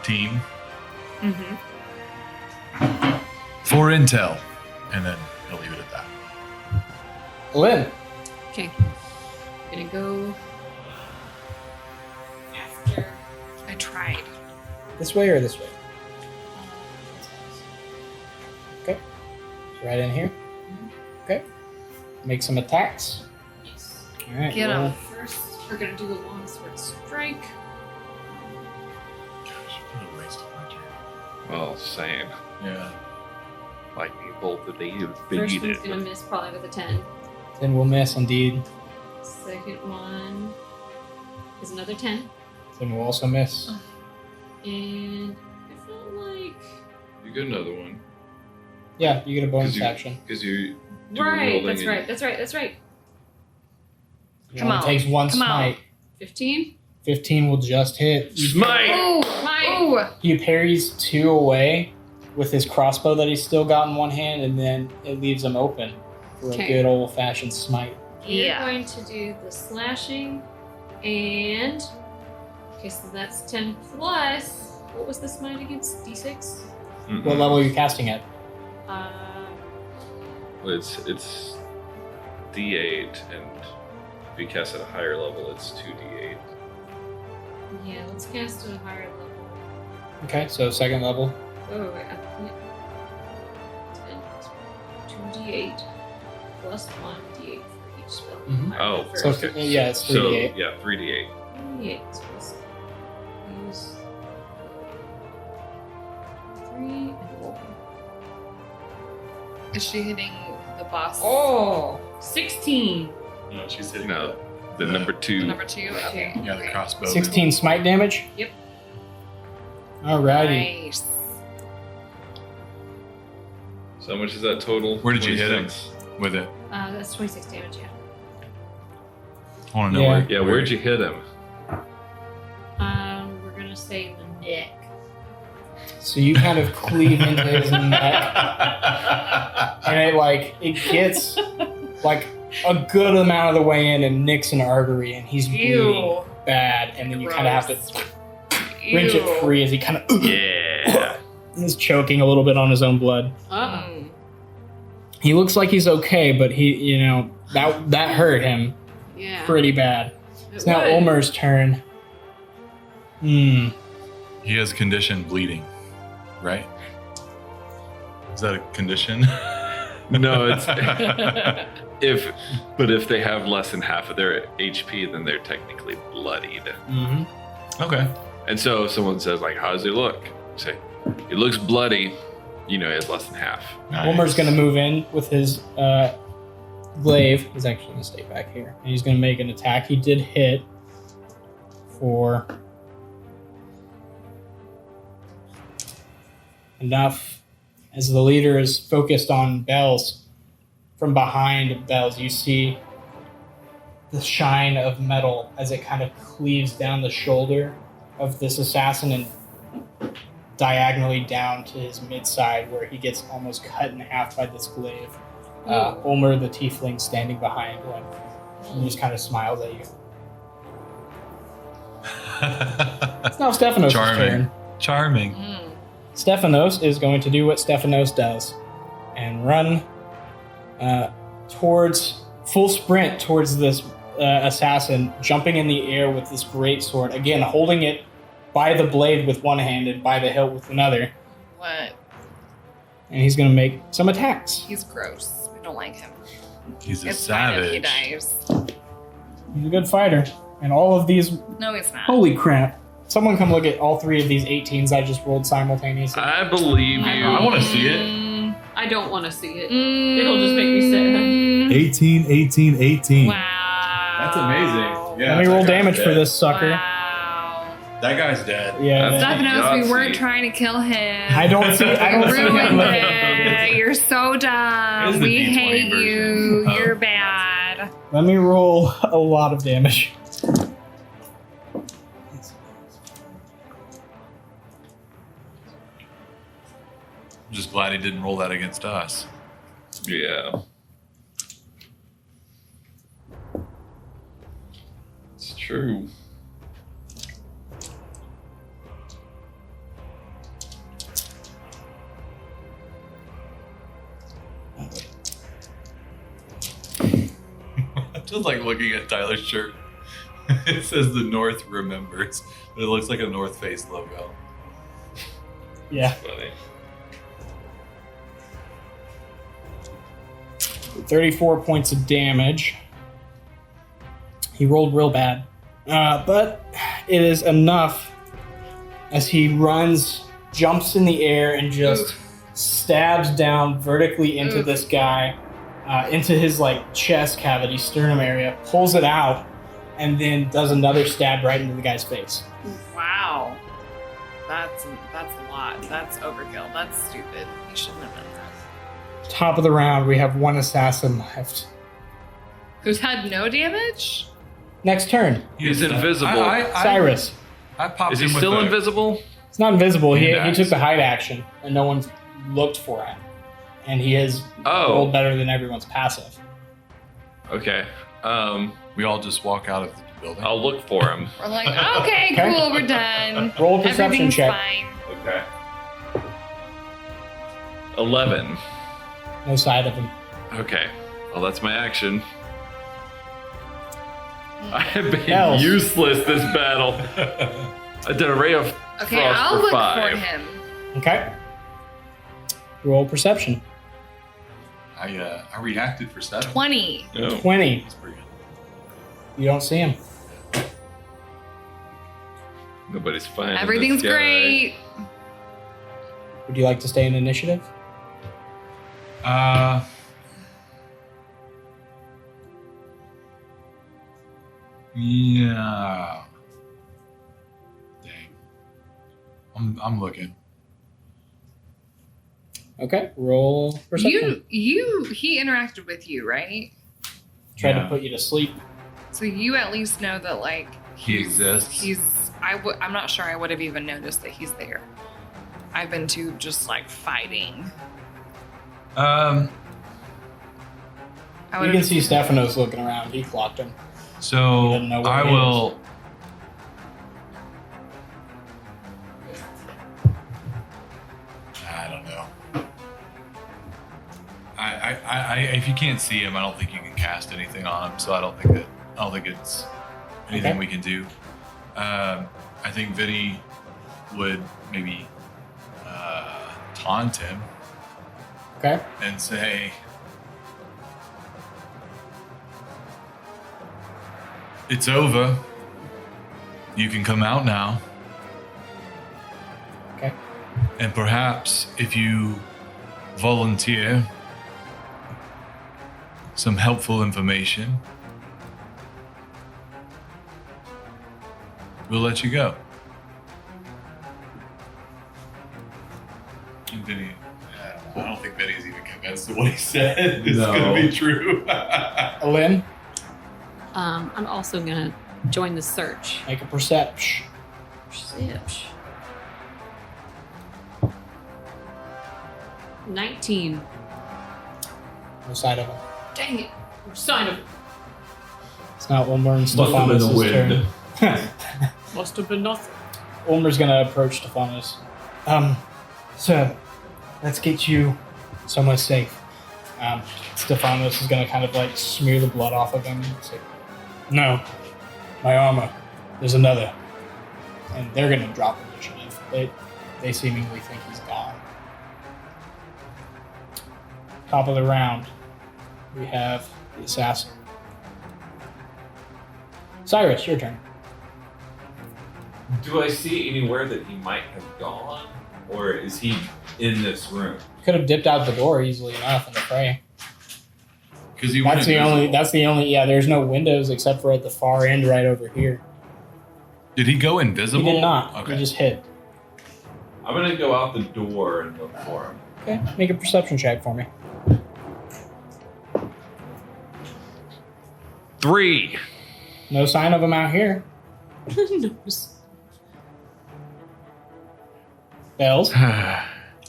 team, Mm-hmm. for intel. And then he'll leave it at that. Lynn. Okay. Gonna go after. I tried. This way or this way? Okay. Right in here. Okay. Make some attacks. Yes. All right. Get roll. him. First, we're gonna do the longsword strike. What a waste of my turn. Well, same. Yeah. Lightning bolt that they First needed. one's gonna miss probably with a 10. Then we'll miss indeed. Second one is another 10. Then we'll also miss. And I feel like. You get another one. Yeah, you get a bonus you- action. Because you. do Right, rolling that's and- right, that's right, that's right. It Come only on, takes one come on. smite. 15. 15 will just hit. Smite! Ooh, Smite. ooh. He parries 2 away with his crossbow that he's still got in one hand, and then it leaves him open for Okay. a good old-fashioned smite. You're Yeah. going to do the slashing and. Okay, so that's 10 plus. What was the smite against? D6? Mm-mm. What level are you casting at? It's D8, and if you cast at a higher level, it's 2D8. Yeah, let's cast at a higher level. Okay, so second level. Oh, wait, 2d8 plus 1d8 for each spell. Mhm. Oh, First. So okay. yeah, it's 3d8. So, yeah, 3D8. 3d8 plus use 3 and roll. Is she hitting the boss? Oh, 16. No, she's hitting No, the number 2. The number 2? Okay. Yeah, the crossbow. 16 smite damage? Yep. Alrighty. Nice. So how much is that total? Where did you hit him 26. with it? That's 26 damage, yeah. I want to know Yeah. where. Yeah, where'd you hit him? We're gonna say the neck. So you kind of cleave into his neck, and it gets like a good amount of the way in and nicks an artery, and he's bleeding Ew. bad, and then you kind of have to wrench Ew. it free as he kind of Yeah. is choking a little bit on his own blood. Mm. He looks like he's okay, but he, that hurt him Yeah. pretty bad. It It's now would. Ulmer's turn. He has condition bleeding, right? Is that a condition? No, it's if they have less than half of their HP, then they're technically bloodied. Mm-hmm. Okay. And so if someone says like, "How does it look?" Say, "It looks bloody." You know, he has less than half. Nice. Wilmer's going to move in with his glaive. He's actually going to stay back here. And he's going to make an attack. He did hit for enough. As the leader is focused on Bells, from behind Bells, you see the shine of metal as it kind of cleaves down the shoulder of this assassin and diagonally down to his mid-side, where he gets almost cut in half by this glaive. Ulmer, the tiefling, standing behind him, and just kind of smiles at you. It's now Stephanos' turn. Charming. Stephanos is going to do what Stephanos does and run towards full sprint towards this assassin, jumping in the air with this great sword, again holding it by the blade with one hand and by the hilt with another. What? And he's going to make some attacks. He's gross. We don't like him. He's a It's fine if he savage. dies. He's a good fighter. And all of these, No, he's not. holy crap. Someone come look at all three of these 18s I just rolled simultaneously. I believe you. I want to see it. I don't want to see it. It'll just make me sad. 18, 18, 18. Wow. That's amazing. Yeah. Let me roll that guy's damage for dead. this sucker. Wow. That guy's dead. Yeah. Stephanos, we Yahtzee. weren't trying to kill him. I don't see You him. ruined it. You're so It dumb. is the We D20 hate you. version. You're bad. Let me roll a lot of damage. I'm just glad he didn't roll that against us. Yeah. It's true. I'm just like looking at Tyler's shirt. It says the North remembers, but it looks like a North Face logo. Yeah. Funny. 34 points of damage. He rolled real bad. But it is enough as he runs, jumps in the air, and just stabs down vertically into this guy, into his like chest cavity, sternum area, pulls it out, and then does another stab right into the guy's face. Wow. That's a lot. That's overkill. That's stupid. You shouldn't have done that. Top of the round, we have one assassin left. Who's had no damage? Next turn, He's invisible. Cyrus. I popped Is he in with still the- invisible? It's not invisible. He Hand took axe. the hide action, and no one's looked for him. And he has Oh. rolled better than everyone's passive. Okay. We all just walk out of the building. I'll look for him. We're like, okay, Okay. cool, we're done. Roll a perception Everything's check. fine. Okay. 11. No side of him. Okay. Well, that's my action. I have been Else. useless this battle. I did a ray of Okay, frost I'll for look 5. for him. Okay. Roll perception. I reacted for 7. 20. Oh. 20. That's pretty good. You don't see him. Nobody's finding Everything's this guy. great. Would you like to stay in initiative? Yeah. Dang. I'm looking. Okay. Roll perception. He interacted with you, right? Tried Yeah. to put you to sleep. So you at least know that, like, He exists. I'm not sure I would have even noticed that he's there. I've been too just like fighting. I You would've can just- see Stephanos looking around. He clocked him. He So doesn't know where I he will. I don't know. I if you can't see him, I don't think you can cast anything on him. So I don't think it's anything Okay. we can do. I think Vinny would maybe taunt him Okay. and say, It's over. You can come out now. Okay. And perhaps if you volunteer some helpful information, we'll let you go. And Vinny, I don't think Vinny's even convinced of what he said is No. going to be true. Lynn, I'm also gonna join the search. make a perception. Perception. 19. No side of him. Dang it. Sign of it. It's not Ulmer and Must have been Stephanos' the wind. turn. Must have been nothing. Ulmer's gonna approach Stephanos. Sir, let's get you somewhere safe. Stephanos is gonna kind of like smear the blood off of him and say, no, my armor. There's another. And they're gonna drop initiative. They seemingly think he's gone. Top of the round, we have the assassin. Cyrus, your turn. Do I see anywhere that he might have gone? Or is he in this room? Could have dipped out the door easily enough in the fray. Because he That's the only. Yeah, there's no windows except for at the far end, right over here. Did he go He invisible? did not. Okay. He just hid. I'm gonna go out the door and look for him. Okay, make a perception check for me. 3. No sign of him out here. Bells.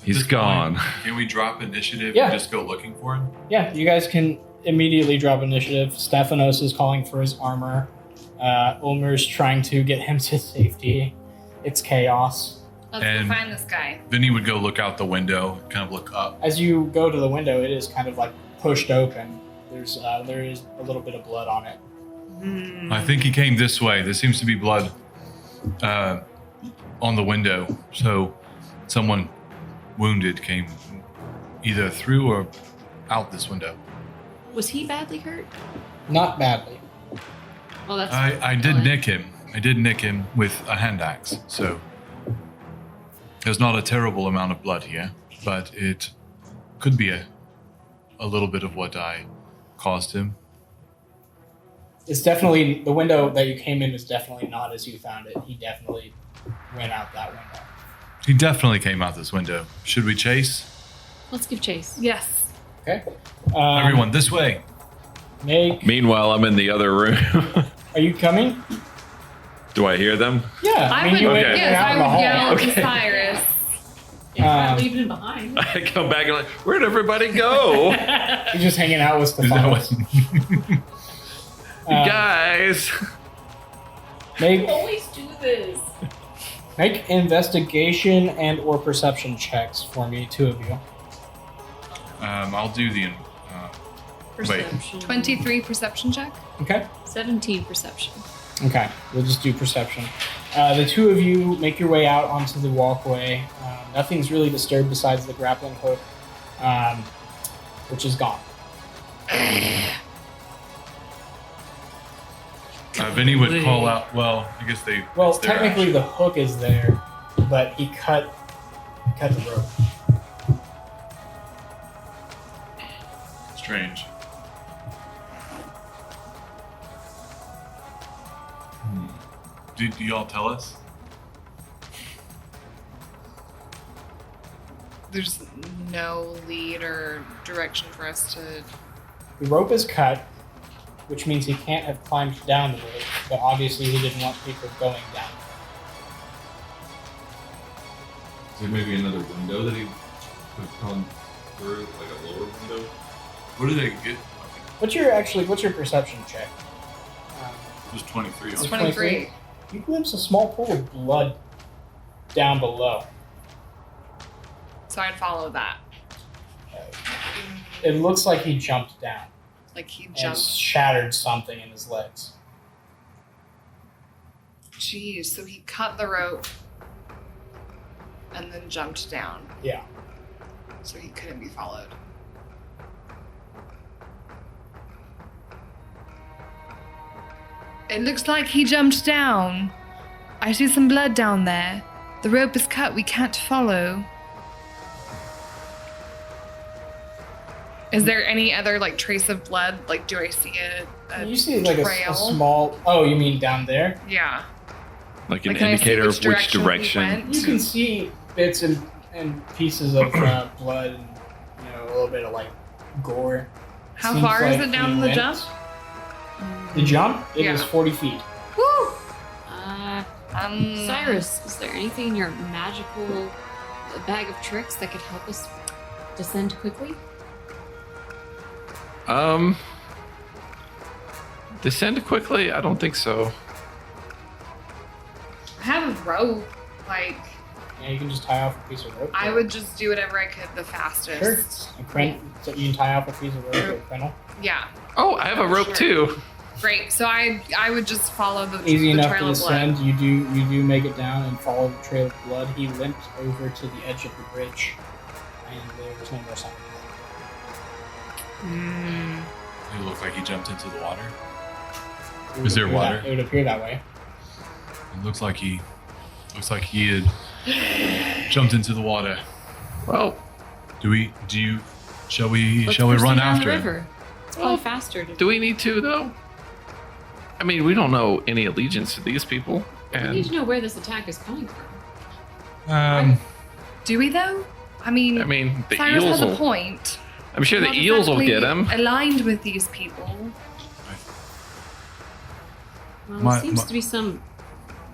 He's This gone. point, Can we drop initiative Yeah. and just go looking for him? Yeah, you guys can immediately drop initiative. Stephanos is calling for his armor. Ulmer's trying to get him to safety. It's chaos. Let's And- go find this guy. Vinny would go look out the window, kind of look up. As you go to the window, it is kind of like pushed open. There is a little bit of blood on it. I think he came this way. There seems to be blood on the window. So someone wounded came either through or out this window. Was he badly hurt? Not badly. Oh, that's. I did fine. nick him. I did nick him with a hand axe. So there's not a terrible amount of blood here, but it could be a little bit of what I caused him. It's definitely the window that you came in is definitely not as you found it. He definitely went out that window. He definitely came out this window. Should we chase? Let's give chase. Yes. Okay. Everyone, this way. Make. Meanwhile, I'm in the other room. Are you coming? Do I hear them? Yeah. I mean, would. you went Okay. Yes, out I in the would hall. yell Okay. to Cyrus. You're not Um, leaving him behind. I come back and like, where'd everybody go? You're just hanging out with Is that Stephanos. what- Guys. Make Always do this. make investigation and or perception checks for me, two of you. I'll do the. Perception. 23 perception check. Okay. 17 perception. Okay. We'll just do perception. The two of you make your way out onto the walkway. Nothing's really disturbed besides the grappling hook, which is gone. Vinny would call out. Well, I guess they. Well, it's their technically action. the hook is there, but he cut the rope. Strange. Do y'all tell us? There's no lead or direction for us to. The rope is cut, which means he can't have climbed down the rope, but obviously he didn't want people going down. Is there maybe another window that he could have gone through, like a lower window? What do they get? What's your perception check? It was 23. It's 23. You glimpse a small pool of blood down below. So I'd follow that. It looks like he jumped down Like he and jumped. shattered something in his legs. Jeez. So he cut the rope and then jumped down. Yeah. So he couldn't be followed. It looks like he jumped down. I see some blood down there. The rope is cut. We can't follow. Is there any other like trace of blood? Like, do I see a You see like a trail? small. Oh, you mean down there? Yeah. Like an Like, can I see indicator of which he direction. went? You can see bits and pieces of blood and a little bit of like gore. How Seems far is like it down he the went- jump? The jump? It Yeah. is 40 feet. Woo! Cyrus, is there anything in your magical bag of tricks that could help us descend quickly? Descend quickly? I don't think so. I have a rope. Like, Yeah, you can just tie off a piece of rope. I would just do whatever I could the fastest. Sure. So you can tie off a piece of rope or a krenel. Yeah. Oh, I have a rope Sure. too. Great. So I would just follow the Easy enough trail to of blood. descend. You do make it down and follow the trail of blood. He limped over to the edge of the bridge, and there was no more sign of blood. It looked like he jumped into the water. It would Is there appear water? It would appear that way. It looks like he had jumped into the water. Well, Shall we Let's run proceed down after the him? river. It's probably faster to do we need to though? I mean, we don't know any allegiance to these people, We need and to know where this attack is coming from. Do we though? I mean, the Cyrus eels has a will. point. I'm sure the Not eels will get exactly him. Aligned with these people. Well, My- it seems my- to be some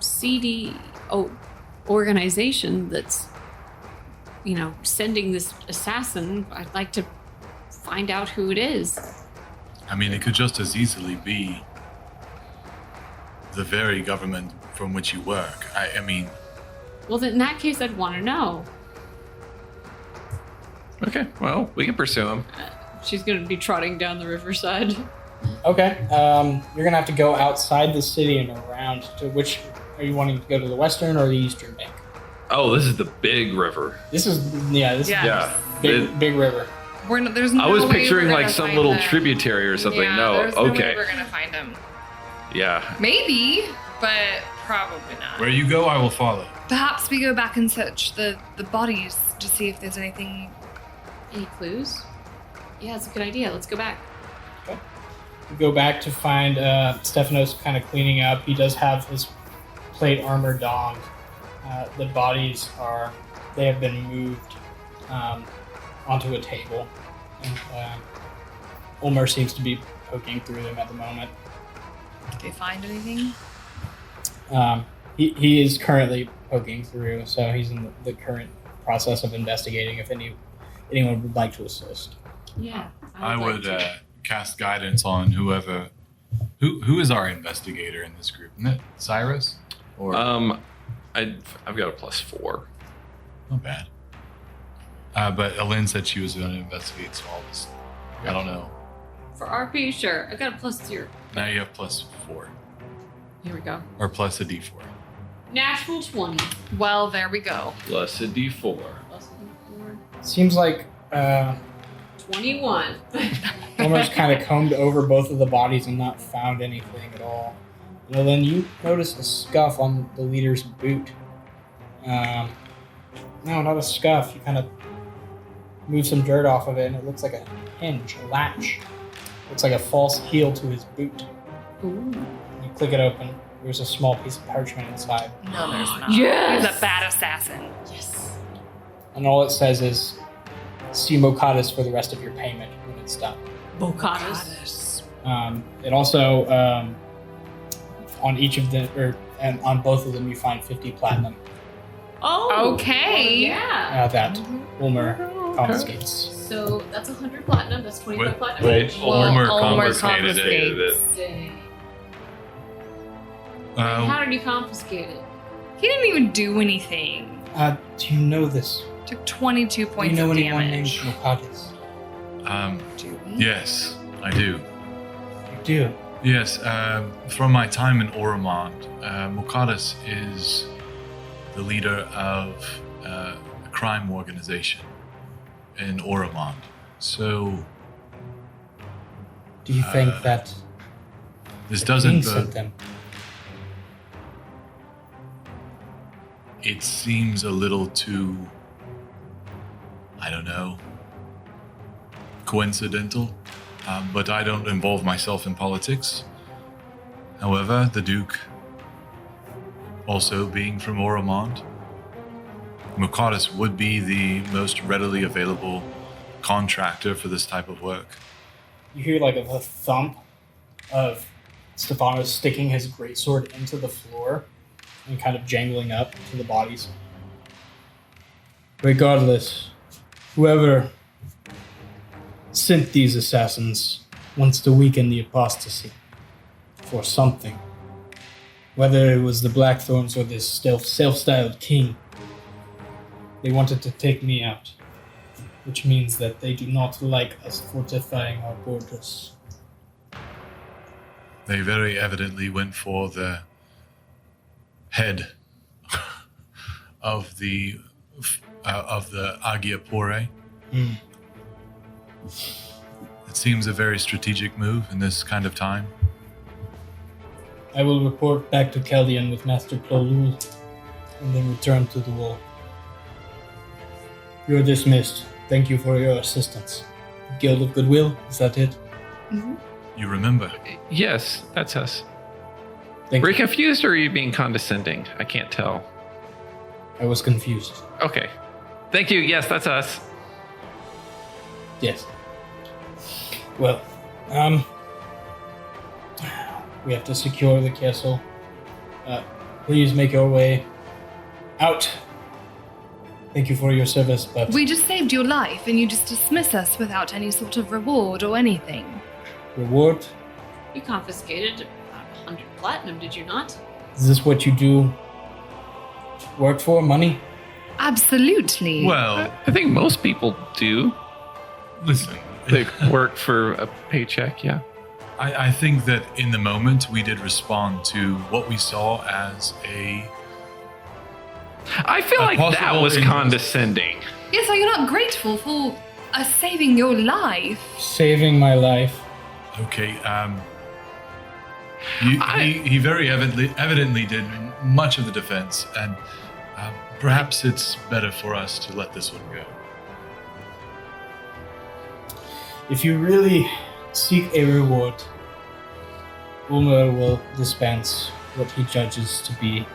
seedy organization that's, sending this assassin. I'd like to find out who it is. I mean, it could just as easily be the very government from which you work. I mean, Well, then in that case, I'd want to know. Okay, well, we can pursue him. She's going to be trotting down the riverside. Okay. You're gonna have to go outside the city and around to which. Are you wanting to go to the western or the eastern bank? Oh, this is the big river. This is Yeah. big river. There's no I was way picturing we're like gonna some find little them. tributary or something. Yeah, No, there's no way okay. we're gonna find him. Yeah. Maybe, but probably not. where you go, I will follow. Perhaps we go back and search the bodies to see if there's anything. Any clues? Yeah, it's a good idea. Let's go back. You go back to find Stephanos kind of cleaning up. He does have his plate armor donned. The bodies they have been moved onto a table. And Ulmer seems to be poking through them at the moment. Did they find anything? He is currently poking through, so he's in the current process of investigating if anyone would like to assist. Yeah. I would like to. cast guidance on whoever. Who is our investigator in this group? Isn't it Cyrus? Or I've got a +4. not bad. But Alin said she was going to investigate, so I'll just. I don't know. For RP, sure. I got a +0. Now you have +4 Here we go. or plus a D4. Natural 20. Well, there we go. Plus a D4. Seems like 21. Ulmer's kind of combed over both of the bodies and not found anything at all. And then you notice a scuff on the leader's boot. No, not a scuff. You kind of move some dirt off of it, and it looks like a hinge, a latch. Looks like a false heel to his boot. Ooh. You click it open. There's a small piece of parchment inside, No, there's not. Yes! He's a bad assassin. Yes. and all it says is "See Mocatus for the rest of your payment" when it's done. Bocatus. It also on each of them, and on both of them, you find 50 platinum Oh. Okay. Well, yeah. that Ulmer confiscates. So that's 100 platinum. That's 25 Wait, platinum. wait. Well, Ulmer Ulmer confiscated it. confiscates. Dang. How Uh, did you confiscate it? He didn't even do anything. Do you know this? Took 22 Do you points know of anyone named damage. Mocatus? Do we? yes, I do. You do. Yes, from my time in Oromond, Mocatus is the leader of a crime organization in Oromond. So, Do you think that This King doesn't. sent them. It seems a little too, I don't know, coincidental. But I don't involve myself in politics. However, the Duke, also being from Oromond, Mukatis would be the most readily available contractor for this type of work. You hear like a thump of Stephanos sticking his greatsword into the floor and kind of jangling up to the bodies. Regardless, whoever sent these assassins wants to weaken the apostasy for something. Whether it was the Blackthorns or this self-styled king, they wanted to take me out, which means that they do not like us fortifying our borders. They very evidently went for the head of the Agiapore. It seems a very strategic move in this kind of time. I will report back to Caldian with Master Plolul and then return to the wall. You're dismissed. Thank you for your assistance. Guild of Goodwill, is that it? You remember? Yes, that's us. Thank Were you you. confused or are you being condescending? I can't tell. I was confused. Okay. Thank you. Yes, that's us. Yes. Well, we have to secure the castle. Please make your way out. Thank you for your service, but We just saved your life and you just dismiss us without any sort of reward or anything. reward? You confiscated about 100 platinum, did you not? Is this what you do? Work for money? Absolutely. Well, I think most people do. listen. They work for a paycheck, yeah. I think that in the moment we did respond to what we saw as a I feel A like that possible was interest. condescending. yes, are you not grateful for us saving your life? Saving my life. okay. He very evidently did much of the defense, and perhaps it's better for us to let this one go. If you really seek a reward, Ulmer will dispense what he judges to be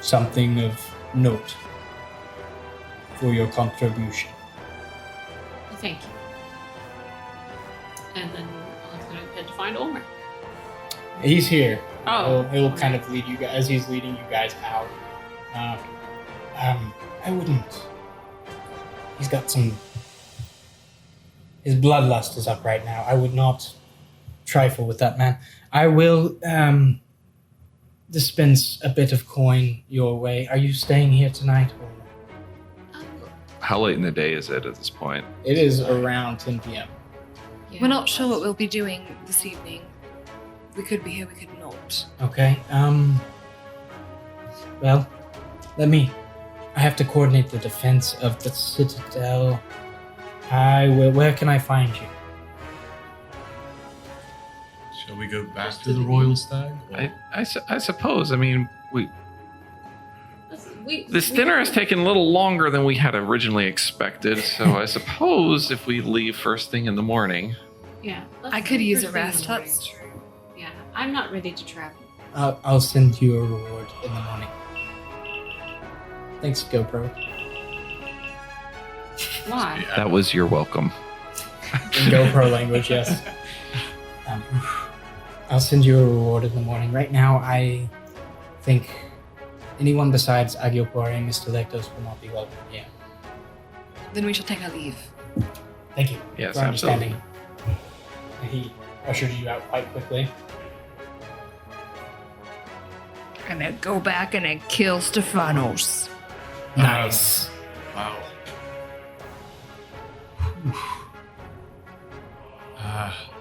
something of note for your contribution. Well, thank you. And then I'm going to head to find Ulmer. He's here. Oh. He'll kind of lead you guys as he's leading you guys out. I wouldn't. He's got some. His bloodlust is up right now. I would not trifle with that man. I will dispense a bit of coin your way. Are you staying here tonight? Or? How late in the day is it at this point? It is around 10 p.m. Yeah. We're not sure what we'll be doing this evening. We could be here, we could not. Okay. Well, I have to coordinate the defense of the Citadel. Where can I find you? Shall we go back to the Royal Stag? Or- I suppose. I mean, We- this we- dinner has taken a little longer than we had originally expected, so I suppose if we leave first thing in the morning. Yeah. I could use a First thing in rest. the morning. That's true. Yeah, I'm not ready to travel. I'll send you a reward in the morning. Thanks, GoPro. Why? Yeah. That was your welcome. In GoPro language, yes. I'll send you a reward in the morning. Right now, I think anyone besides Agiopore and Mr. Lectos will not be welcome here. Then we shall take our leave. Thank you Yes, for understanding. absolutely. And he ushered you out quite quickly. And then go back and then kill Stephanos. Nice. Wow.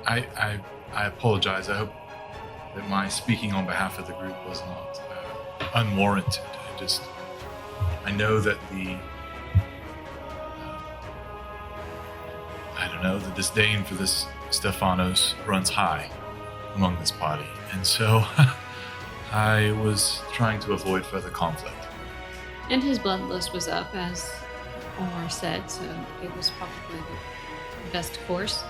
I apologize. I hope that my speaking on behalf of the group was not unwarranted. I know that the disdain for this Stephanos runs high. among this party, and so I was trying to avoid further conflict. And his blood list was up, as Omar said, so it was probably the best course.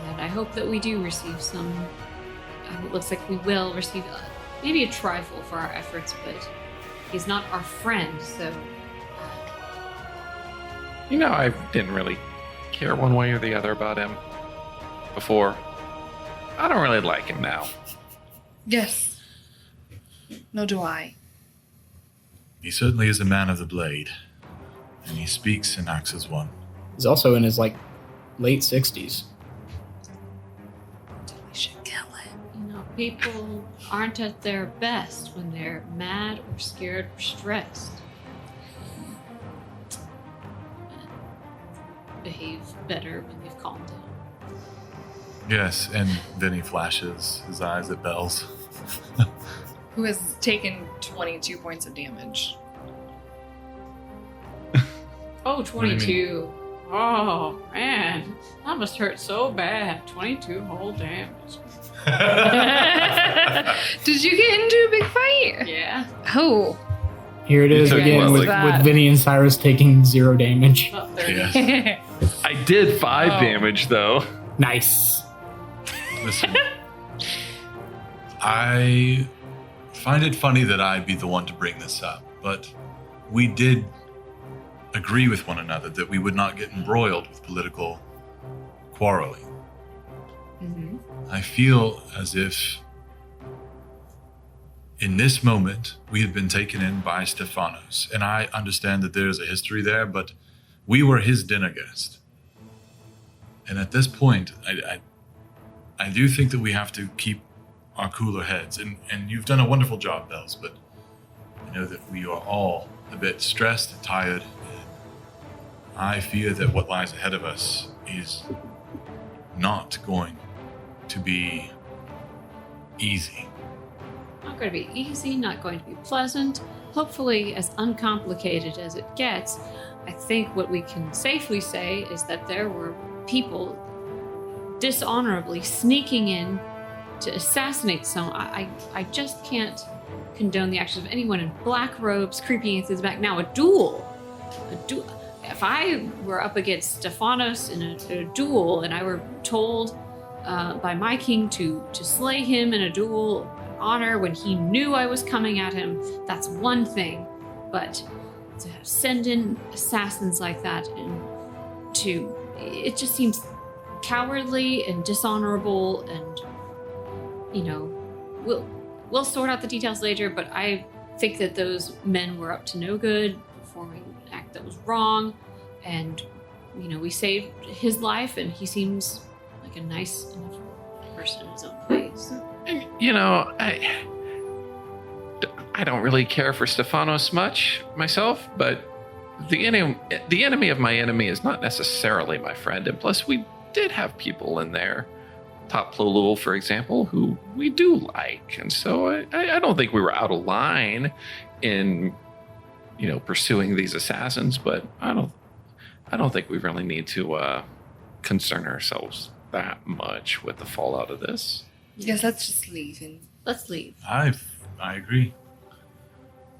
And I hope that we do receive some. It looks like we will receive maybe a trifle for our efforts, but he's not our friend, so. You know, I didn't really care one way or the other about him before. I don't really like him now. Yes. No, do I. He certainly is a man of the blade, and he speaks and acts as one. He's also in his late 60s. We should kill him. You know, people aren't at their best when they're mad or scared or stressed. Behave better when they've calmed down. Yes, and then he flashes his eyes at Bells. Who has taken 22 points of damage. Oh, do you 22. Oh, man. That must hurt so bad. 22 whole damage. Did you get into a big fight? Yeah. Oh. Here it is took again what, with, like- with Vinny and Cyrus taking 0 damage. About 30. Yes. I did 5 Oh. damage, though. Nice. Listen, I find it funny that I'd be the one to bring this up, but we did agree with one another that we would not get embroiled with political quarreling. Mhm. I feel as if in this moment we had been taken in by Stephanos, and I understand that there's a history there, but we were his dinner guest. And at this point, I do think that we have to keep our cooler heads. And you've done a wonderful job, Bells, but I know that we are all a bit stressed and tired. And I fear that what lies ahead of us is not going to be easy. Not going to be easy, not going to be pleasant. Hopefully, as uncomplicated as it gets, I think what we can safely say is that there were people dishonorably sneaking in to assassinate someone. I just can't condone the actions of anyone in black robes creeping in through the back. Now, a duel. If I were up against Stephanos in a duel and I were told by my king to slay him in a duel of honor when he knew I was coming at him, that's one thing. But to send in assassins like that it just seems cowardly and dishonorable, and we'll sort out the details later, but I think that those men were up to no good, performing an act that was wrong, and we saved his life, and he seems like a nice enough person in his own ways. And, I don't really care for Stephanos much myself, but the enemy of my enemy is not necessarily my friend, and plus we did have people in there, Top Plolul, for example, who we do like, and so I don't think we were out of line in pursuing these assassins, but I don't think we really need to concern ourselves that much with the fallout of this. Yes, let's just leave and Let's leave. I agree.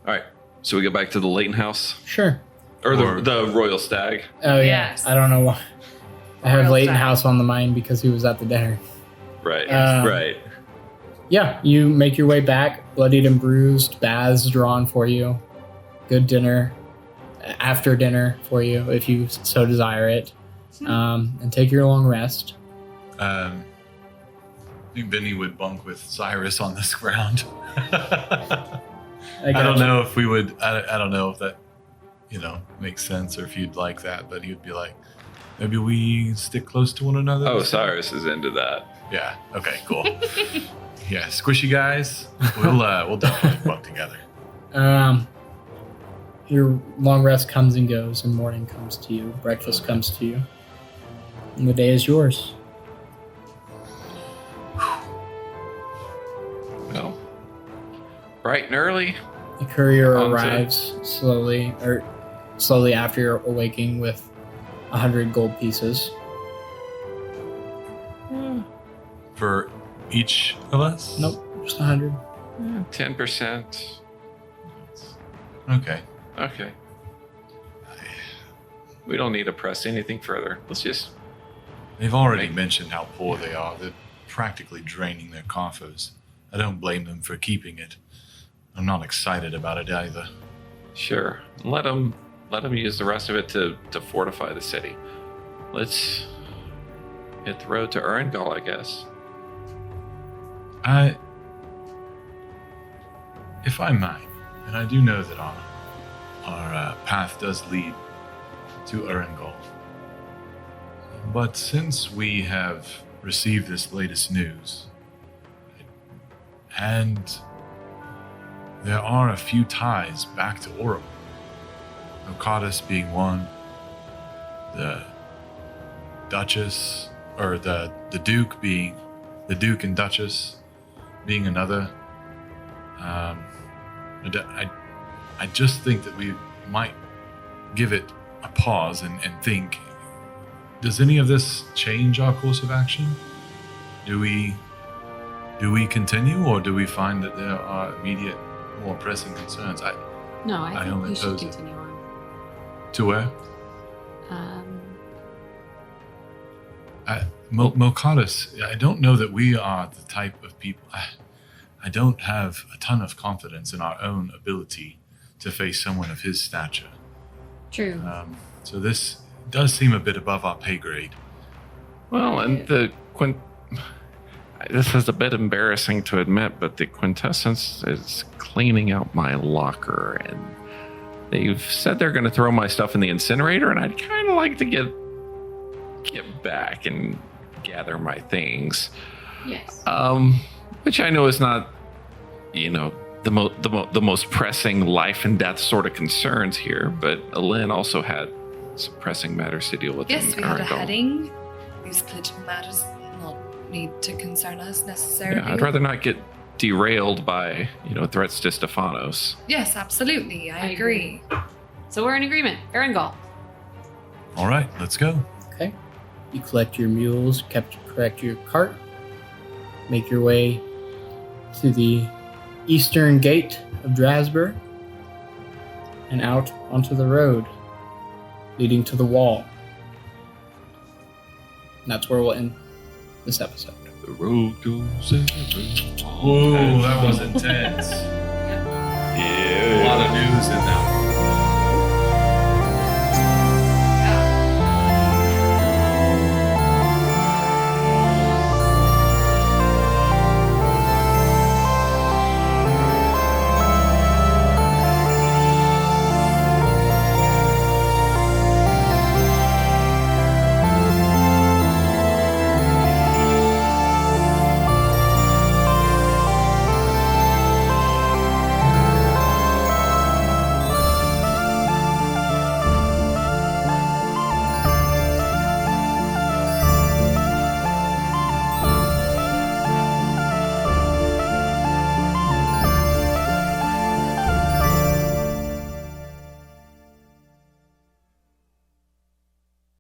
All right, so we go back to the Leighton house, Sure. or Or- the Royal Stag. Oh, yeah. Yes. I don't know why. I have Royal Leighton Stag. House on the mind because he was at the dinner. Right, Right. Yeah, you make your way back, bloodied and bruised, baths drawn for you, good dinner, after dinner for you if you so desire it, and take your long rest. I think Benny would bunk with Cyrus on this ground. I don't know if we would. I don't know if that, makes sense, or if you'd like that. But he'd be like, maybe we stick close to one another. Oh, Cyrus is into that. Yeah. Okay. Cool. Yeah. Squishy guys. We'll definitely bunk together. Your long rest comes and goes, and morning comes to you. Breakfast comes to you, and the day is yours. Well, bright and early. The courier On to- arrives slowly after you're awaking with 100 gold pieces. For each of us? Nope, just 100. 10%. Okay. Okay. We don't need to press anything further. Let's just. They've already mentioned how poor they are. They're practically draining their coffers. I don't blame them for keeping it. I'm not excited about it either. Sure. Let them use the rest of it to fortify the city. Let's hit the road to Urangol, I guess. If I might, and I do know that our path does lead to Urangol. But since we have received this latest news, and there are a few ties back to Orum, Okadis being one, the Duchess, or the Duke being, the Duke and Duchess being another. I just think that we might give it a pause and think, does any of this change our course of action? Do we continue, or do we find that there are immediate, more pressing concerns? No, I think only we should oppose it. continue on. To where? Um, Mokadis, I don't know that we are the type of people. I don't have a ton of confidence in our own ability to face someone of his stature. true. So this does seem a bit above our pay grade. Well, and this is a bit embarrassing to admit, but the Quintessence is cleaning out my locker, and they've said they're going to throw my stuff in the incinerator, and I'd kind of like to get back and gather my things. Yes. Which I know is not, the most pressing life and death sort of concerns here, but Alin also had some pressing matters to deal with. Yes, in we had a Urangol. heading. These political matters not need to concern us necessarily. Yeah, I'd rather not get derailed by, threats to Stephanos. Yes, absolutely. I agree. So we're in agreement. Erangol. All right, let's go. Okay. You collect your mules, correct your cart, make your way to the eastern gate of Drasburg, and out onto the road leading to the wall. And that's where we'll end this episode. The road goes everywhere. Whoa, that was intense. Yeah. A lot of news in that